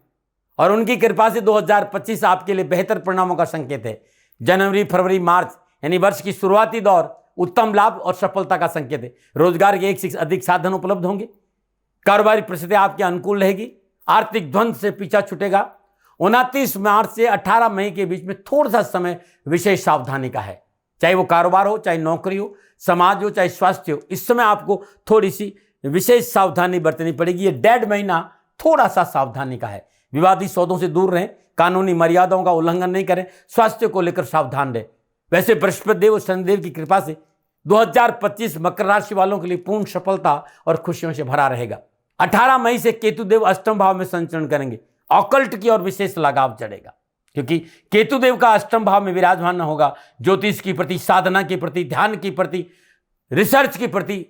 और उनकी कृपा से 2025 आपके लिए बेहतर परिणामों का संकेत है। जनवरी, फरवरी, मार्च यानी वर्ष की शुरुआती दौर उत्तम लाभ और सफलता का संकेत है। रोजगार के 1 से अधिक साधन उपलब्ध होंगे, कारोबारी परिस्थिति आपके अनुकूल रहेगी, आर्थिक द्वंद से पीछा छूटेगा। 29 मार्च से 18 मई के बीच में थोड़ा सा समय विशेष सावधानी का है, चाहे वो कारोबार हो, चाहे नौकरी हो, समाज हो, चाहे स्वास्थ्य हो। इस समय आपको थोड़ी सी विशेष सावधानी बरतनी पड़ेगी। ये 1.5 महीना थोड़ा सा सावधानी का है। विवादित सौदों से दूर रहें, कानूनी मर्यादाओं का उल्लंघन नहीं करें, स्वास्थ्य को लेकर सावधान रहें। वैसे बृहस्पति देव और शनिदेव की कृपा से 2025 मकर राशि वालों के लिए पूर्ण सफलता और खुशियों से भरा रहेगा। 18 मई से केतुदेव अष्टम भाव में संचरण करेंगे, ऑकल्ट की ओर विशेष लगाव चढ़ेगा क्योंकि केतुदेव का अष्टम भाव में विराजमान होगा। ज्योतिष के प्रति, साधना के प्रति, ध्यान के प्रति, रिसर्च के प्रति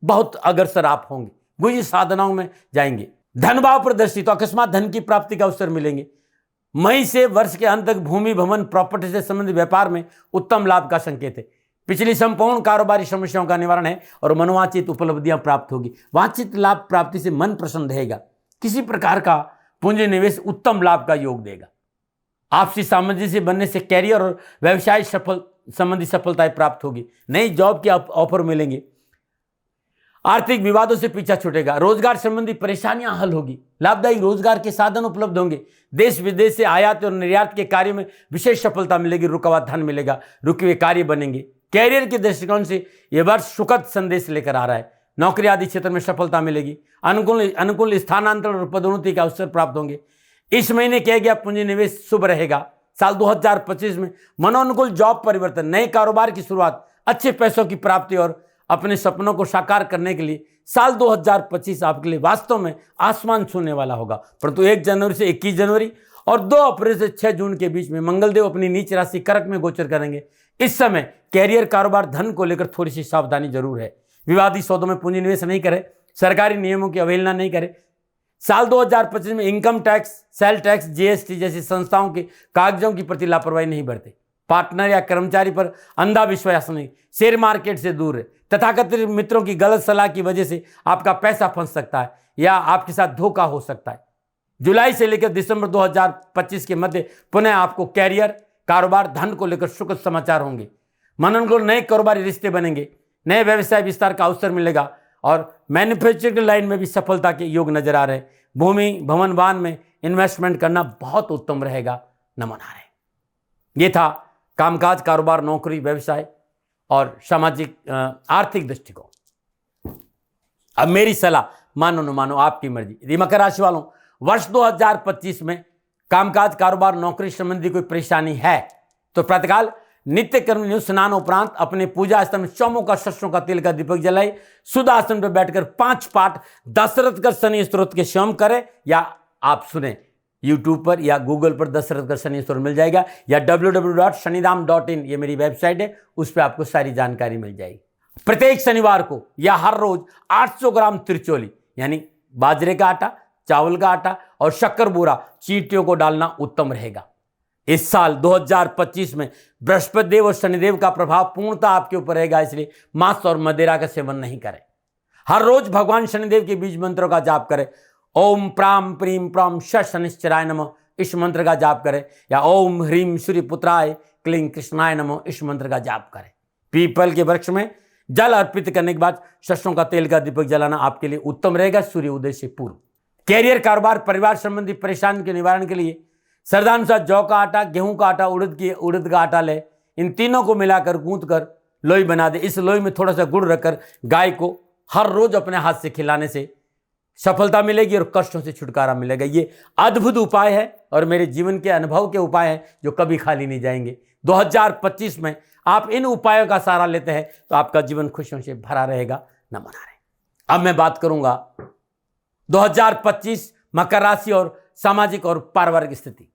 बहुत अग्रसर आप होंगे, गुह्य साधनाओं में जाएंगे। धन भाव पर दृष्टि तो अकस्मात धन की प्राप्ति का अवसर मिलेंगे। मई से वर्ष के अंत तक भूमि भवन प्रॉपर्टी से संबंधित व्यापार में उत्तम लाभ का संकेत है। पिछली संपूर्ण कारोबारी समस्याओं का निवारण है और मनोवांछित उपलब्धियां प्राप्त होगी। वांछित लाभ प्राप्ति से मन प्रसन्न रहेगा। किसी प्रकार का पूंजी निवेश उत्तम लाभ का योग देगा। आपसी सामंजस्य बनने से कैरियर और व्यवसाय संबंधी सफलताएं प्राप्त होगी। नई जॉब के ऑफर मिलेंगे। आर्थिक विवादों से पीछा छूटेगा। रोजगार संबंधी परेशानियां हल होगी। लाभदायी रोजगार के साधन उपलब्ध होंगे। देश विदेश से आयात और निर्यात के कार्य में विशेष सफलता मिलेगी। रुका हुआ धन मिलेगा। रुके हुए कार्य बनेंगे। कैरियर के दृष्टिकोण से यह वर्ष सुखद संदेश लेकर आ रहा है। नौकरी आदि क्षेत्र में सफलता मिलेगी। अनुकूल स्थानांतरण और पदोन्नति का अवसर प्राप्त होंगे। इस महीने किया गया पूंजी निवेश शुभ रहेगा। साल 2025 में मनोनुकूल जॉब परिवर्तन, नए कारोबार की शुरुआत, अच्छे पैसों की प्राप्ति और अपने सपनों को साकार करने के लिए साल 2025 आपके लिए वास्तव में आसमान छूने वाला होगा। परंतु 1 जनवरी से 21 जनवरी और 2 अप्रैल से 6 जून के बीच में मंगलदेव अपनी नीच राशि कर्क में गोचर करेंगे। इस समय कैरियर, कारोबार, धन को लेकर थोड़ी सी सावधानी जरूर है। विवादी सौदों में पूंजी निवेश नहीं करें। सरकारी नियमों की अवहेलना नहीं करें। साल 2025 में income tax, sale tax, GST जैसी संस्थाओं के कागजों की प्रति लापरवाही नहीं बरते। पार्टनर या कर्मचारी पर अंधा विश्वास नहीं। शेयर मार्केट से दूर रहे। तथाकथित मित्रों की गलत सलाह की वजह से आपका पैसा फंस सकता है या आपके साथ धोखा हो सकता है। जुलाई से लेकर दिसंबर 2025 के मध्य पुनः आपको कैरियर, कारोबार, धन को लेकर सुखद समाचार होंगे। मनोनुकूल नए कारोबारी रिश्ते बनेंगे। नए व्यवसाय विस्तार का अवसर मिलेगा और मैन्युफैक्चरिंग लाइन में भी सफलता के योग नजर आ रहे हैं। भूमि भवन वाहन में इन्वेस्टमेंट करना बहुत उत्तम रहेगा। नमन आ रहे। ये था कामकाज, कारोबार, नौकरी, व्यवसाय और सामाजिक आर्थिक दृष्टिकोण। अब मेरी सलाह, मानो न मानो आपकी मर्जी। यदि मकर राशि वालों वर्ष 2025 में कामकाज, कारोबार, नौकरी संबंधी कोई परेशानी है तो प्रातःकाल नित्य कर्म स्नान उपरांत अपने पूजा स्थल में चौमों का, सरसों का तेल का दीपक जलाए, शुद्ध आसन पर बैठकर 5 पाठ दशरथ कर शनि स्तोत्र के स्वयं करें या आप सुने यूट्यूब पर या गूगल पर दशरथ कर शनि स्तोत्र मिल जाएगा या www.shanidham.in ये मेरी वेबसाइट है, उस पर आपको सारी जानकारी मिल जाएगी। प्रत्येक शनिवार को या हर रोज 800 ग्राम त्रिचोली यानी बाजरे का आटा, चावल का आटा और शक्कर बूरा चींटियों को डालना उत्तम रहेगा। इस साल 2025 में बृहस्पति देव और शनिदेव का प्रभाव पूर्णतः आपके ऊपर रहेगा, इसलिए मांस और मदिरा का सेवन नहीं करें। हर रोज भगवान शनिदेव के बीज मंत्रों का जाप करें। ओम प्राम प्रीम प्राम शनिश्चराय नमः इस मंत्र का जाप करें या ओम ह्रीम सूर्यपुत्राय क्लीं कृष्णाय नमः इस मंत्र का जाप करें। पीपल के वृक्ष में जल अर्पित करने के बाद सरसों का तेल का दीपक जलाना आपके लिए उत्तम रहेगा सूर्य उदय से पूर्व। कैरियर, कारोबार, परिवार संबंधी परेशानी के निवारण के लिए श्रद्धानुसार जौ का आटा, गेहूं का आटा, उड़द का आटा ले, इन तीनों को मिलाकर गूंथ कर लोई बना दे। इस लोई में थोड़ा सा गुड़ रखकर गाय को हर रोज अपने हाथ से खिलाने से सफलता मिलेगी और कष्टों से छुटकारा मिलेगा। ये अद्भुत उपाय है और मेरे जीवन के अनुभव के उपाय हैं जो कभी खाली नहीं जाएंगे। 2025 में आप इन उपायों का सहारा लेते हैं तो आपका जीवन खुशियों से भरा रहेगा। नमन आ रहे। अब मैं बात करूंगा 2025 मकर राशि और सामाजिक और पारिवारिक स्थिति।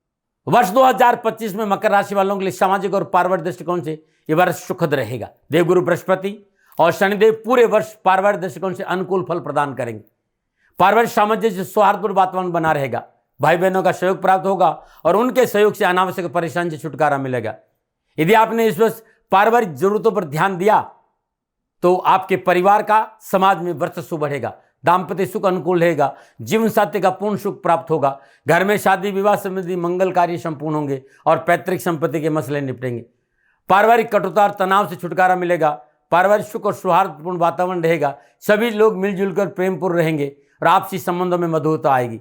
वर्ष 2025 में मकर राशि वालों के लिए सामाजिक और पारिवारिक दृष्टिकोण से यह वर्ष सुखद रहेगा। देवगुरु बृहस्पति और शनिदेव पूरे वर्ष पारिवारिक दृष्टिकोण से अनुकूल फल प्रदान करेंगे। पारिवारिक सामंजस्य, सौहार्दपूर्ण वातावरण बना रहेगा। भाई बहनों का सहयोग प्राप्त होगा और उनके सहयोग से अनावश्यक परेशानी से छुटकारा मिलेगा। यदि आपने इस वर्ष पारिवारिक जरूरतों पर ध्यान दिया तो आपके परिवार का, समाज में वर्चस्व बढ़ेगा। दाम्पत्य सुख अनुकूल रहेगा। जीवन साथी का पूर्ण सुख प्राप्त होगा। घर में शादी विवाह संबंधी मंगल कार्य संपूर्ण होंगे और पैतृक संपत्ति के मसले निपटेंगे। पारिवारिक कटुता और तनाव से छुटकारा मिलेगा। पारिवारिक सुख और सौहार्दपूर्ण वातावरण रहेगा। सभी लोग मिलजुल कर प्रेमपूर्ण रहेंगे और आपसी संबंधों में मधुरता आएगी।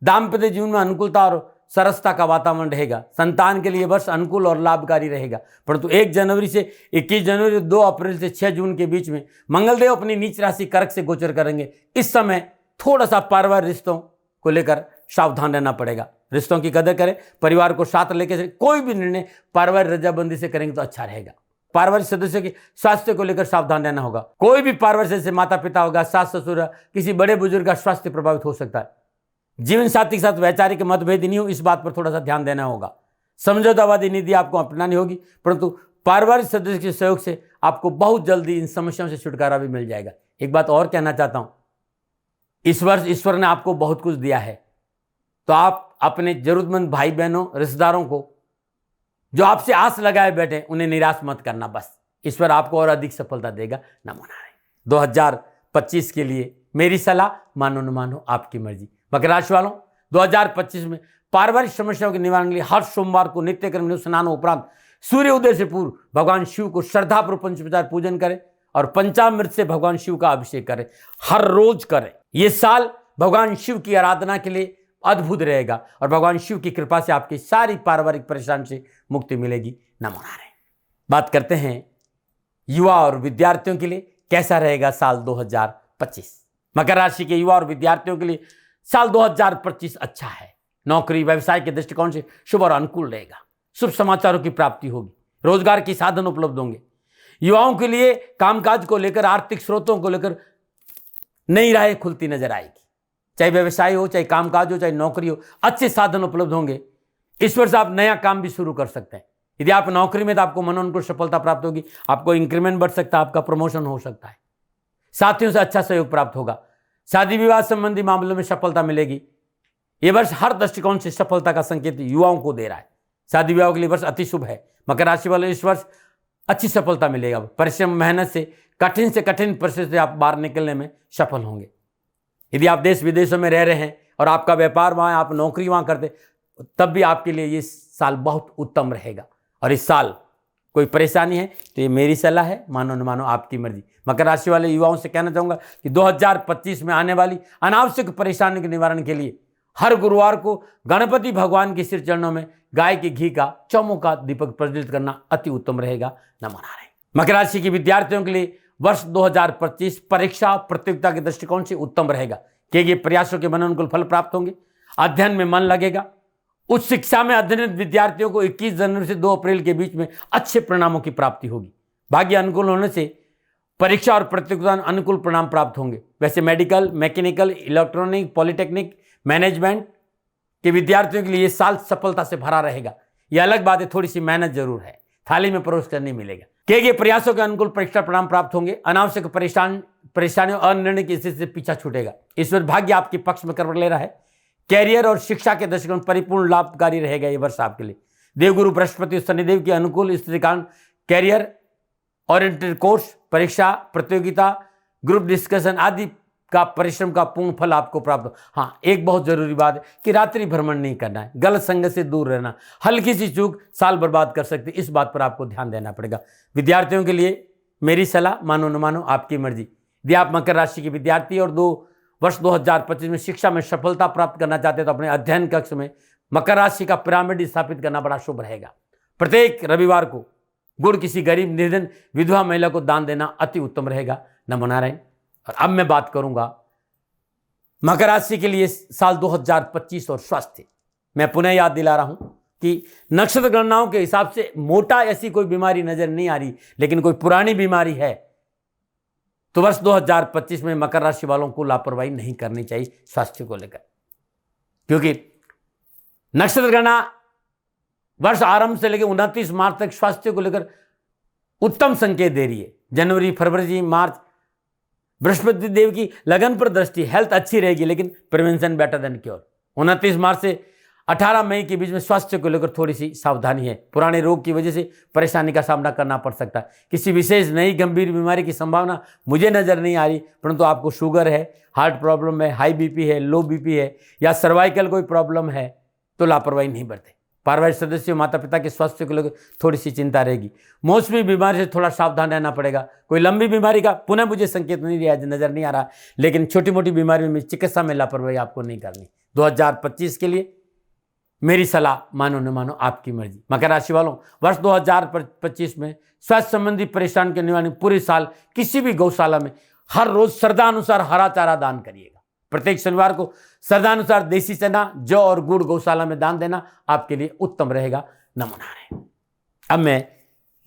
दाम्पत्य जीवन में अनुकूलता और सरसता का वातावरण रहेगा। संतान के लिए वर्ष अनुकूल और लाभकारी रहेगा। परंतु 1 जनवरी से 21 जनवरी, 2 अप्रैल से 6 जून के बीच में मंगलदेव अपनी नीच राशि कर्क से गोचर करेंगे। इस समय थोड़ा सा पारिवारिक रिश्तों को लेकर सावधान रहना पड़ेगा। रिश्तों की कदर करें। परिवार को साथ लेकर कोई भी निर्णय पारिवारिक रजाबंदी से करेंगे तो अच्छा रहेगा। पारिवारिक सदस्यों के स्वास्थ्य को लेकर सावधान रहना होगा। कोई भी पारिवारिक सदस्य, माता पिता होगा, सास ससुर, किसी बड़े बुजुर्ग का स्वास्थ्य प्रभावित हो सकता है। जीवन साथी के साथ वैचारिक मतभेद नहीं हो, इस बात पर थोड़ा सा ध्यान देना होगा। समझौतावादी नीति आपको अपनानी होगी, परंतु पारिवारिक सदस्य के सहयोग से आपको बहुत जल्दी इन समस्याओं से छुटकारा भी मिल जाएगा। एक बात और कहना चाहता हूं, इस वर्ष ईश्वर ने आपको बहुत कुछ दिया है तो आप अपने जरूरतमंद भाई बहनों रिश्तेदारों को जो आपसे आस लगाए बैठे उन्हें निराश मत करना। बस ईश्वर आपको और अधिक सफलता देगा। नमो नारायण। 2025 के लिए मेरी सलाह, मानो न मानो आपकी मर्जी। मकर राशि वालों, 2025 में पारिवारिक समस्याओं के निवारण के लिए हर सोमवार को नित्य कर्म स्नान उपरांत सूर्य उदय से पूर्व भगवान शिव को श्रद्धापूर्वक पंचोपचार पूजन करें और पंचामृत से भगवान शिव का अभिषेक करें। हर रोज करें। ये साल भगवान शिव की आराधना के लिए अद्भुत रहेगा और भगवान शिव की कृपा से आपकी सारी पारिवारिक परेशानी से मुक्ति मिलेगी। नमो नारायण। बात करते हैं युवा और विद्यार्थियों के लिए कैसा रहेगा साल 2025। मकर राशि के युवा और विद्यार्थियों के लिए साल 2025 अच्छा है। नौकरी व्यवसाय के दृष्टिकोण से शुभ और अनुकूल रहेगा। शुभ समाचारों की प्राप्ति होगी। रोजगार के साधन उपलब्ध होंगे। युवाओं के लिए कामकाज को लेकर, आर्थिक स्रोतों को लेकर नई राहें खुलती नजर आएगी। चाहे व्यवसाय हो, चाहे कामकाज हो, चाहे नौकरी हो, अच्छे साधन उपलब्ध होंगे। इस वर्ष आप नया काम भी शुरू कर सकते हैं। यदि आप नौकरी में तो आपको मनोनुकूल सफलता प्राप्त होगी। आपको इंक्रीमेंट बढ़ सकता है, आपका प्रमोशन हो सकता है। साथियों से अच्छा सहयोग प्राप्त होगा। शादी विवाह संबंधी मामलों में सफलता मिलेगी। यह वर्ष हर दृष्टिकोण से सफलता का संकेत युवाओं को दे रहा है। शादी विवाह के लिए वर्ष अति शुभ है। मकर राशि वाले इस वर्ष अच्छी सफलता मिलेगा। परिश्रम मेहनत से कठिन परिस्थिति से आप बाहर निकलने में सफल होंगे। यदि आप देश विदेशों में रह रहे हैं और आपका व्यापार वहाँ, आप नौकरी वहाँ करते, तब भी आपके लिए ये साल बहुत उत्तम रहेगा। और इस साल कोई परेशानी है तो ये मेरी सलाह है, मानो न मानो आपकी मर्जी। मकर राशि वाले युवाओं से कहना चाहूँगा कि 2025 में आने वाली अनावश्यक परेशानी के निवारण के लिए हर गुरुवार को गणपति भगवान के सिर चरणों में गाय के घी का चौमुखा दीपक प्रज्वलित करना अति उत्तम रहेगा। नमो नारायण। मकर राशि के विद्यार्थियों के लिए वर्ष 2025 परीक्षा प्रतियोगिता के दृष्टिकोण से उत्तम रहेगा। किए गए प्रयासों के मनोनुकूल फल प्राप्त होंगे। अध्ययन में मन लगेगा। उच्च शिक्षा में अध्ययनरत विद्यार्थियों को 21 जनवरी से 2 अप्रैल के बीच में अच्छे परिणामों की प्राप्ति होगी। भाग्य अनुकूल होने से परीक्षा और प्रतियोगिता अनुकूल परिणाम प्राप्त होंगे। वैसे medical, mechanical, electronic, polytechnic, management के विद्यार्थियों के लिए ये साल सफलता से भरा रहेगा। यह अलग बात है, थोड़ी सी मेहनत जरूर है, थाली में परोस कर नहीं मिलेगा। किए गए प्रयासों के अनुकूल परीक्षा परिणाम प्राप्त होंगे। अनावश्यक परेशानियों और अनिर्णय की स्थिति से पीछा छूटेगा। ईश्वर भाग्य आपके पक्ष में कर ले रहा है। कैरियर और शिक्षा के दृष्टिकोण परिपूर्ण लाभकारी रहेगा ये वर्ष आपके लिए। देवगुरु बृहस्पति और शनिदेव की अनुकूल स्थिति कारण कैरियर ओरिएंटेड कोर्स, परीक्षा, प्रतियोगिता, ग्रुप डिस्कशन आदि का परिश्रम का पूर्ण फल आपको प्राप्त हो। हाँ, एक बहुत जरूरी बात है कि रात्रि भ्रमण नहीं करना है, गलत संगत से दूर रहना। हल्की सी चूक साल बर्बाद कर सकती है, इस बात पर आपको ध्यान देना पड़ेगा। विद्यार्थियों के लिए मेरी सलाह, मानो न मानो आपकी मर्जी। यदि आप मकर राशि के विद्यार्थी और वर्ष 2025 में शिक्षा में सफलता प्राप्त करना चाहते हैं तो अपने अध्ययन कक्ष में मकर राशि का पिरामिड स्थापित करना बड़ा शुभ रहेगा। प्रत्येक रविवार को गुड़ किसी गरीब, निर्धन, विधवा महिला को दान देना अति उत्तम रहेगा। नमो नारायण। और अब मैं बात करूंगा मकर राशि के लिए साल 2025 और स्वास्थ्य। मैं पुनः याद दिला रहा हूं कि नक्षत्र गणनाओं के हिसाब से मोटा ऐसी कोई बीमारी नजर नहीं आ रही, लेकिन कोई पुरानी बीमारी है तो वर्ष 2025 में मकर राशि वालों को लापरवाही नहीं करनी चाहिए स्वास्थ्य को लेकर, क्योंकि नक्षत्र गणना वर्ष आरंभ से लेकर 29 मार्च तक स्वास्थ्य को लेकर उत्तम संकेत दे रही है। जनवरी, फरवरी, मार्च बृहस्पति देव की लगन पर दृष्टि, हेल्थ अच्छी रहेगी, लेकिन प्रिवेंशन बेटर देन क्योर। 29 मार्च से 18 मई के बीच में स्वास्थ्य को लेकर थोड़ी सी सावधानी है। पुराने रोग की वजह से परेशानी का सामना करना पड़ सकता है। किसी विशेष नई गंभीर बीमारी की संभावना मुझे नजर नहीं आ रही, परंतु आपको शुगर है, हार्ट प्रॉब्लम है, हाई बीपी है, लो बीपी है या सर्वाइकल कोई प्रॉब्लम है तो लापरवाही नहीं बरते। पारिवारिक सदस्यों, माता पिता के स्वास्थ्य को लेकर थोड़ी सी चिंता रहेगी। मौसमी बीमारी से थोड़ा सावधान रहना पड़ेगा। कोई लंबी बीमारी का पुनः मुझे संकेत नहीं दिया, नजर नहीं आ रहा, लेकिन छोटी मोटी बीमारी में चिकित्सा में लापरवाही आपको नहीं करनी। 2025 के लिए मेरी सलाह, मानो न मानो आपकी मर्जी। मकर राशि वालों, वर्ष 2025 में स्वास्थ्य संबंधी परेशानी के निवारण पूरे साल किसी भी गौशाला में हर रोज श्रद्धानुसार हरा चारा दान करिएगा। प्रत्येक शनिवार को श्रद्धानुसार देसी चना, जौ और गुड़ गौशाला में दान देना आपके लिए उत्तम रहेगा। नमो नारायण। अब मैं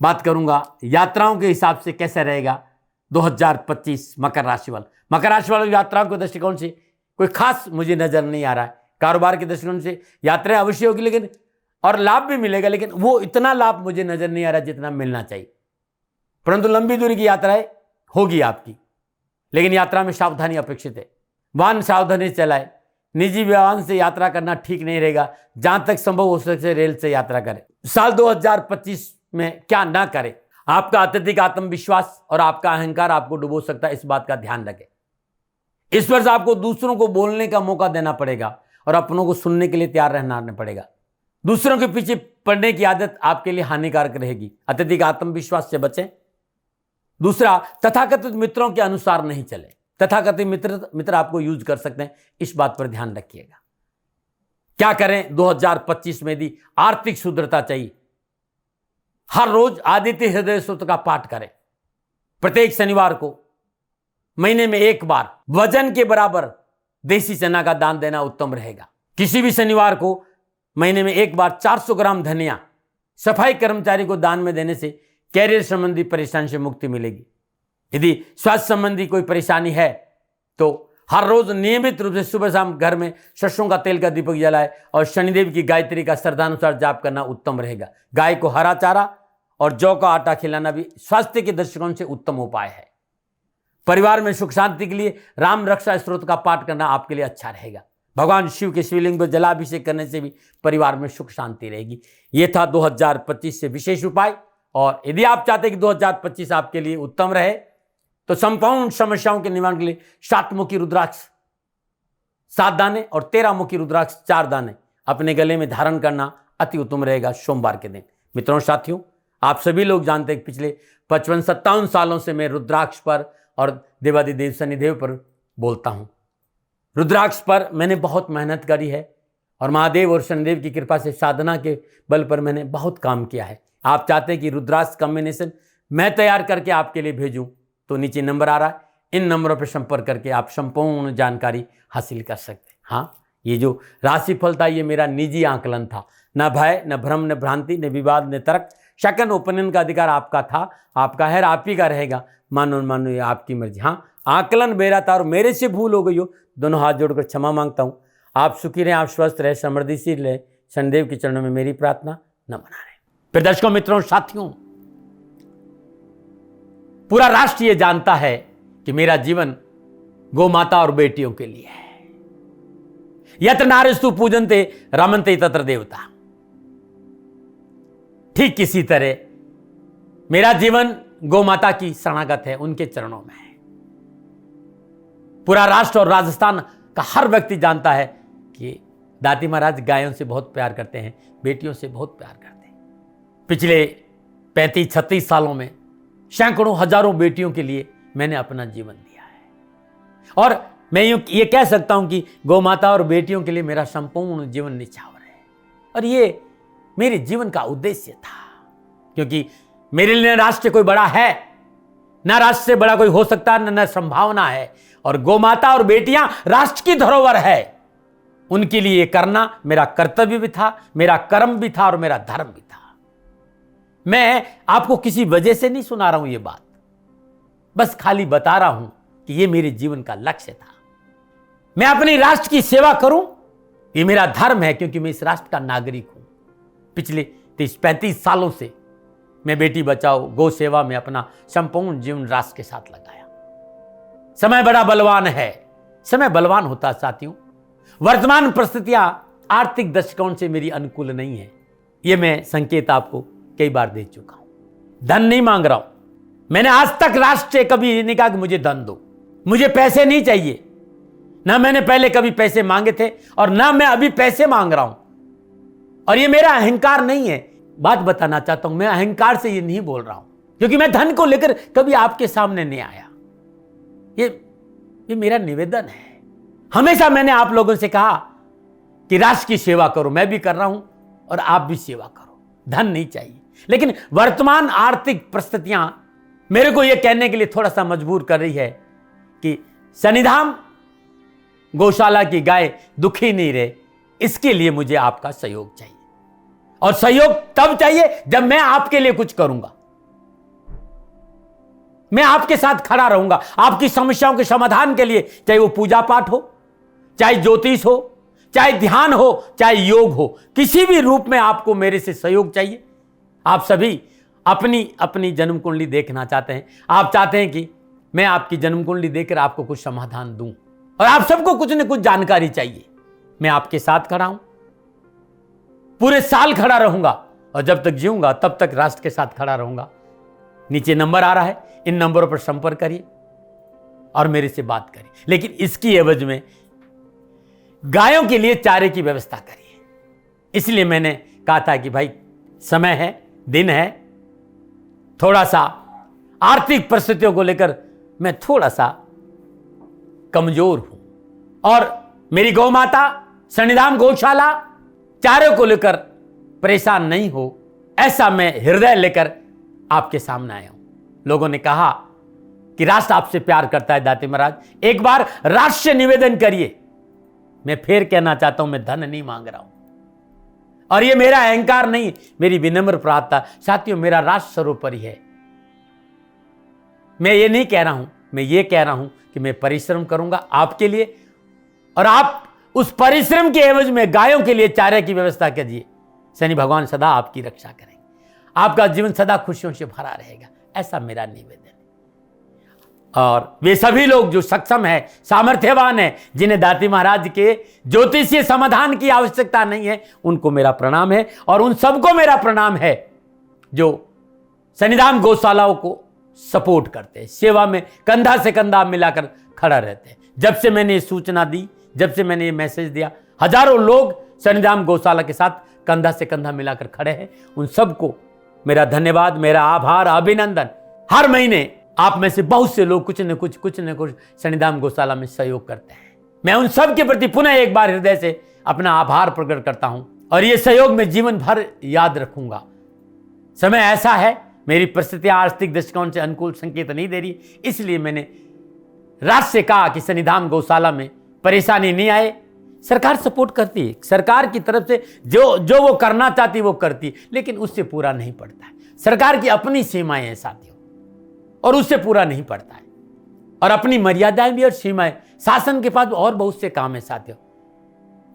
बात करूंगा यात्राओं के हिसाब से कैसा रहेगा 2025 मकर राशि वाला। मकर राशि वालों यात्राओं के दृष्टिकोण से कोई खास मुझे नजर नहीं आ रहा है। कारोबार के दृष्टिकोण से यात्रा अवश्य होगी, लेकिन और लाभ भी मिलेगा, लेकिन वो इतना लाभ मुझे नजर नहीं आ रहा जितना मिलना चाहिए। परंतु लंबी दूरी की यात्राएं होगी आपकी, लेकिन यात्रा में सावधानी अपेक्षित है। वाहन सावधानी चलाए, निजी वाहन से यात्रा करना ठीक नहीं रहेगा। जहां तक संभव हो सके रेल से यात्रा करें। साल 2025 में क्या ना करें। आपका अत्यधिक आत्मविश्वास और आपका अहंकार आपको डुबो सकता है, इस बात का ध्यान रखें। इस वर्ष आपको दूसरों को बोलने का मौका देना पड़ेगा और अपनों को सुनने के लिए तैयार रहना पड़ेगा। दूसरों के पीछे पड़ने की आदत आपके लिए हानिकारक रहेगी। अत्यधिक आत्मविश्वास से बचें। दूसरा, तथाकथित मित्रों के अनुसार नहीं चले। तथाकथित मित्र आपको यूज कर सकते हैं, इस बात पर ध्यान रखिएगा। क्या करें 2025 में? यदि आर्थिक शुद्धता चाहिए, हर रोज आदित्य हृदय सूत्र का पाठ करें। प्रत्येक शनिवार को महीने में एक बार वजन के बराबर देसी चना का दान देना उत्तम रहेगा। किसी भी शनिवार को महीने में एक बार 400 ग्राम धनिया सफाई कर्मचारी को दान में देने से कैरियर संबंधी परेशानी से मुक्ति मिलेगी। यदि स्वास्थ्य संबंधी कोई परेशानी है तो हर रोज नियमित रूप से सुबह शाम घर में सरसों का तेल का दीपक जलाए और शनिदेव की गायत्री का श्रद्धानुसार जाप करना उत्तम रहेगा। गाय को हरा चारा और जौ का आटा खिलाना भी स्वास्थ्य के दृष्टिकोण से उत्तम उपाय है। परिवार में सुख शांति के लिए राम रक्षा स्तोत्र का पाठ करना आपके लिए अच्छा रहेगा। भगवान शिव के शिवलिंग पर जलाभिषेक करने से भी परिवार में सुख शांति रहेगी। यह था 2025 से विशेष उपाय। और यदि आप चाहते हैं कि 2025 आपके लिए उत्तम रहे तो संपूर्ण समस्याओं के निवारण के लिए 7 मुखी रुद्राक्ष 7 दाने और 13 मुखी रुद्राक्ष 4 दाने अपने गले में धारण करना अति उत्तम रहेगा सोमवार के दिन। मित्रों साथियों, आप सभी लोग जानते हैं कि पिछले 55-57 सालों से मैं रुद्राक्ष पर और देवादिदेव शनिदेव पर बोलता हूं। रुद्राक्ष पर मैंने बहुत मेहनत करी है और महादेव और शनिदेव की कृपा से साधना के बल पर मैंने बहुत काम किया है। आप चाहते हैं कि रुद्राक्ष कॉम्बिनेशन मैं तैयार करके आपके लिए भेजूं तो नीचे नंबर आ रहा है, इन नंबरों पर संपर्क करके आप संपूर्ण जानकारी हासिल कर सकते हैं। हाँ, ये जो राशिफल था ये मेरा निजी आकलन था। न भय, न भ्रम, न भ्रांति, न विवाद, न तर्क। सेकंड ओपिनियन का अधिकार आपका था, आपका है, आप ही का रहेगा। मानो मानो ये आपकी मर्जी। हाँ, आकलन मेरा था और मेरे से भूल हो गई हो, दोनों हाथ जोड़कर क्षमा मांगता हूँ। आप सुखी रहें, आप स्वस्थ रहें, समृद्धिशील रहें, शनिदेव के चरणों में मेरी प्रार्थना। नमन रहे। फिर दर्शकों, मित्रों, साथियों, पूरा राष्ट्र ये जानता है कि मेरा जीवन गौ माता और बेटियों के लिए है। यत्र नारीस्तु पूजन्ते रमन्ते तत्र देवता। ठीक किसी तरह मेरा जीवन गौ माता की शरणागत है, उनके चरणों में है। पूरा राष्ट्र और राजस्थान का हर व्यक्ति जानता है कि दाती महाराज गायों से बहुत प्यार करते हैं, बेटियों से बहुत प्यार करते हैं। पिछले 35-36 सालों में सैकड़ों हजारों बेटियों के लिए मैंने अपना जीवन दिया है और मैं ये कह सकता हूं कि गौ माता और बेटियों के लिए मेरा संपूर्ण जीवन निछावर है। और ये मेरे जीवन का उद्देश्य था, क्योंकि मेरे लिए राष्ट्र कोई बड़ा है, ना राष्ट्र से बड़ा कोई हो सकता है, न संभावना है। और गौ माता और बेटियां राष्ट्र की धरोहर है, उनके लिए करना मेरा कर्तव्य भी था, मेरा कर्म भी था और मेरा धर्म भी था। मैं आपको किसी वजह से नहीं सुना रहा हूं ये बात, बस खाली बता रहा हूं कि ये मेरे जीवन का लक्ष्य था। मैं अपने राष्ट्र की सेवा करूं, ये मेरा धर्म है, क्योंकि मैं इस राष्ट्र का नागरिक हूं। पिछले 30-35 सालों से मैं बेटी बचाओ, गौ सेवा में अपना संपूर्ण जीवन राष्ट्र के साथ लगाया। समय बड़ा बलवान है, समय बलवान होता है साथियों। वर्तमान परिस्थितियां आर्थिक दृष्टिकोण से मेरी अनुकूल नहीं है, यह मैं संकेत आपको कई बार दे चुका हूं। धन नहीं मांग रहा हूं। मैंने आज तक राष्ट्र से कभी नहीं कहा कि मुझे धन दो, मुझे पैसे नहीं चाहिए। ना मैंने पहले कभी पैसे मांगे थे और ना मैं अभी पैसे मांग रहा हूं। और ये मेरा अहंकार नहीं है। बात बताना चाहता हूं, मैं अहंकार से ये नहीं बोल रहा हूं, क्योंकि मैं धन को लेकर कभी आपके सामने नहीं आया। ये मेरा निवेदन है। हमेशा मैंने आप लोगों से कहा कि राष्ट्र की सेवा करो, मैं भी कर रहा हूं और आप भी सेवा करो। धन नहीं चाहिए, लेकिन वर्तमान आर्थिक परिस्थितियां मेरे को यह कहने के लिए थोड़ा सा मजबूर कर रही है कि शनिधाम गौशाला की गाय दुखी नहीं रहे, इसके लिए मुझे आपका सहयोग चाहिए। और सहयोग तब चाहिए जब मैं आपके लिए कुछ करूंगा, मैं आपके साथ खड़ा रहूंगा आपकी समस्याओं के समाधान के लिए। चाहे वो पूजा पाठ हो, चाहे ज्योतिष हो, चाहे ध्यान हो, चाहे योग हो, किसी भी रूप में आपको मेरे से सहयोग चाहिए। आप सभी अपनी अपनी जन्म कुंडली देखना चाहते हैं। आप चाहते हैं कि मैं आपकी जन्म कुंडली देखकर आपको कुछ समाधान दूं, और आप सबको कुछ न कुछ जानकारी चाहिए। मैं आपके साथ खड़ा हूं, पूरे साल खड़ा रहूंगा और जब तक जीऊंगा तब तक राष्ट्र के साथ खड़ा रहूंगा। नीचे नंबर आ रहा है, इन नंबरों पर संपर्क करिए और मेरे से बात करिए, लेकिन इसकी एवज में गायों के लिए चारे की व्यवस्था करिए। इसलिए मैंने कहा था कि भाई समय है, दिन है, थोड़ा सा आर्थिक परिस्थितियों को लेकर मैं थोड़ा सा कमजोर हूं और मेरी गौ माता सन्निधाम गौशाला चारे को लेकर परेशान नहीं हो, ऐसा मैं हृदय लेकर आपके सामने आया हूं। लोगों ने कहा कि राष्ट्र आपसे प्यार करता है दाती महाराज, एक बार राष्ट्र से निवेदन करिए। मैं फिर कहना चाहता हूं, मैं धन नहीं मांग रहा हूं और ये मेरा अहंकार नहीं, मेरी विनम्र प्रार्थना। साथियों, मेरा राष्ट्र सर्वोपरि है। मैं ये नहीं कह रहा हूं, मैं ये कह रहा हूं कि मैं परिश्रम करूंगा आपके लिए और आप उस परिश्रम के एवज में गायों के लिए चारे की व्यवस्था कीजिए। शनि भगवान सदा आपकी रक्षा करेंगे, आपका जीवन सदा खुशियों से भरा रहेगा, ऐसा मेरा निवेदन है। और वे सभी लोग जो सक्षम है, सामर्थ्यवान है, जिन्हें दाती महाराज के ज्योतिषीय समाधान की आवश्यकता नहीं है, उनको मेरा प्रणाम है। और उन सबको मेरा प्रणाम है जो सन्निधाम गौशालाओं को सपोर्ट करते हैं, सेवा में कंधा से कंधा मिलाकर खड़ा रहते हैं। जब से मैंने ये सूचना दी, जब से मैंने ये मैसेज दिया, हजारों लोग सन्निधाम गौशाला के साथ कंधा से कंधा मिलाकर खड़े हैं। उन सबको मेरा धन्यवाद, मेरा आभार, अभिनंदन। हर महीने आप में से बहुत से लोग कुछ न कुछ सन्निधाम गौशाला में सहयोग करते हैं। मैं उन सब के प्रति पुनः एक बार हृदय से अपना आभार प्रकट करता हूं और ये सहयोग मैं जीवन भर याद रखूंगा। समय ऐसा है, मेरी परिस्थितियां आर्थिक दृष्टिकोण से अनुकूल संकेत नहीं दे रही, इसलिए मैंने राष्ट्र से कहा कि सन्निधाम गौशाला में परेशानी नहीं आए। सरकार सपोर्ट करती है, सरकार की तरफ से जो वो करना चाहती वो करती, लेकिन उससे पूरा नहीं पड़ता है। सरकार की अपनी सीमाएं हैं साथियों, और उससे पूरा नहीं पड़ता है, और अपनी मर्यादाएं भी और सीमाएं। शासन के पास और बहुत से काम है साथियों।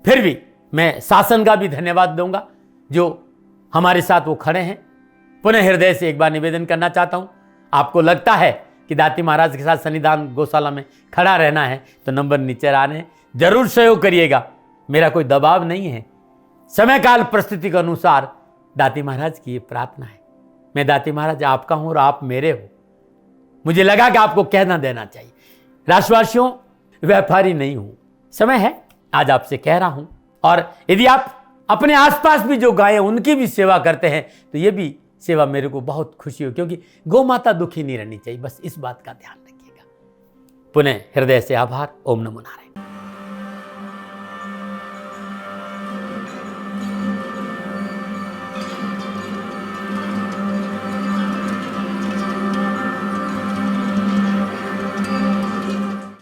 फिर भी मैं शासन का भी धन्यवाद दूंगा जो हमारे साथ वो खड़े हैं। पुनः हृदय से एक बार निवेदन करना चाहता हूं, आपको लगता है कि दाती महाराज के साथ सन्निधान गौशाला में खड़ा रहना है तो नंबर नीचे आ रहे हैं, जरूर सहयोग करिएगा। मेरा कोई दबाव नहीं है, समय काल परिस्थिति के अनुसार दाती महाराज की ये प्रार्थना है। मैं दाती महाराज आपका हूं और आप मेरे हो। मुझे लगा कि आपको कहना देना चाहिए। राष्ट्रवासियों, व्यापारी नहीं हूं, समय है आज आपसे कह रहा हूं। और यदि आप अपने आसपास भी जो गायें उनकी भी सेवा करते हैं तो ये भी सेवा मेरे को बहुत खुशी हो, क्योंकि गौ माता दुखी नहीं रहनी चाहिए। बस इस बात का ध्यान रखिएगा। पुनः हृदय से आभार। ओम नमो नारायण।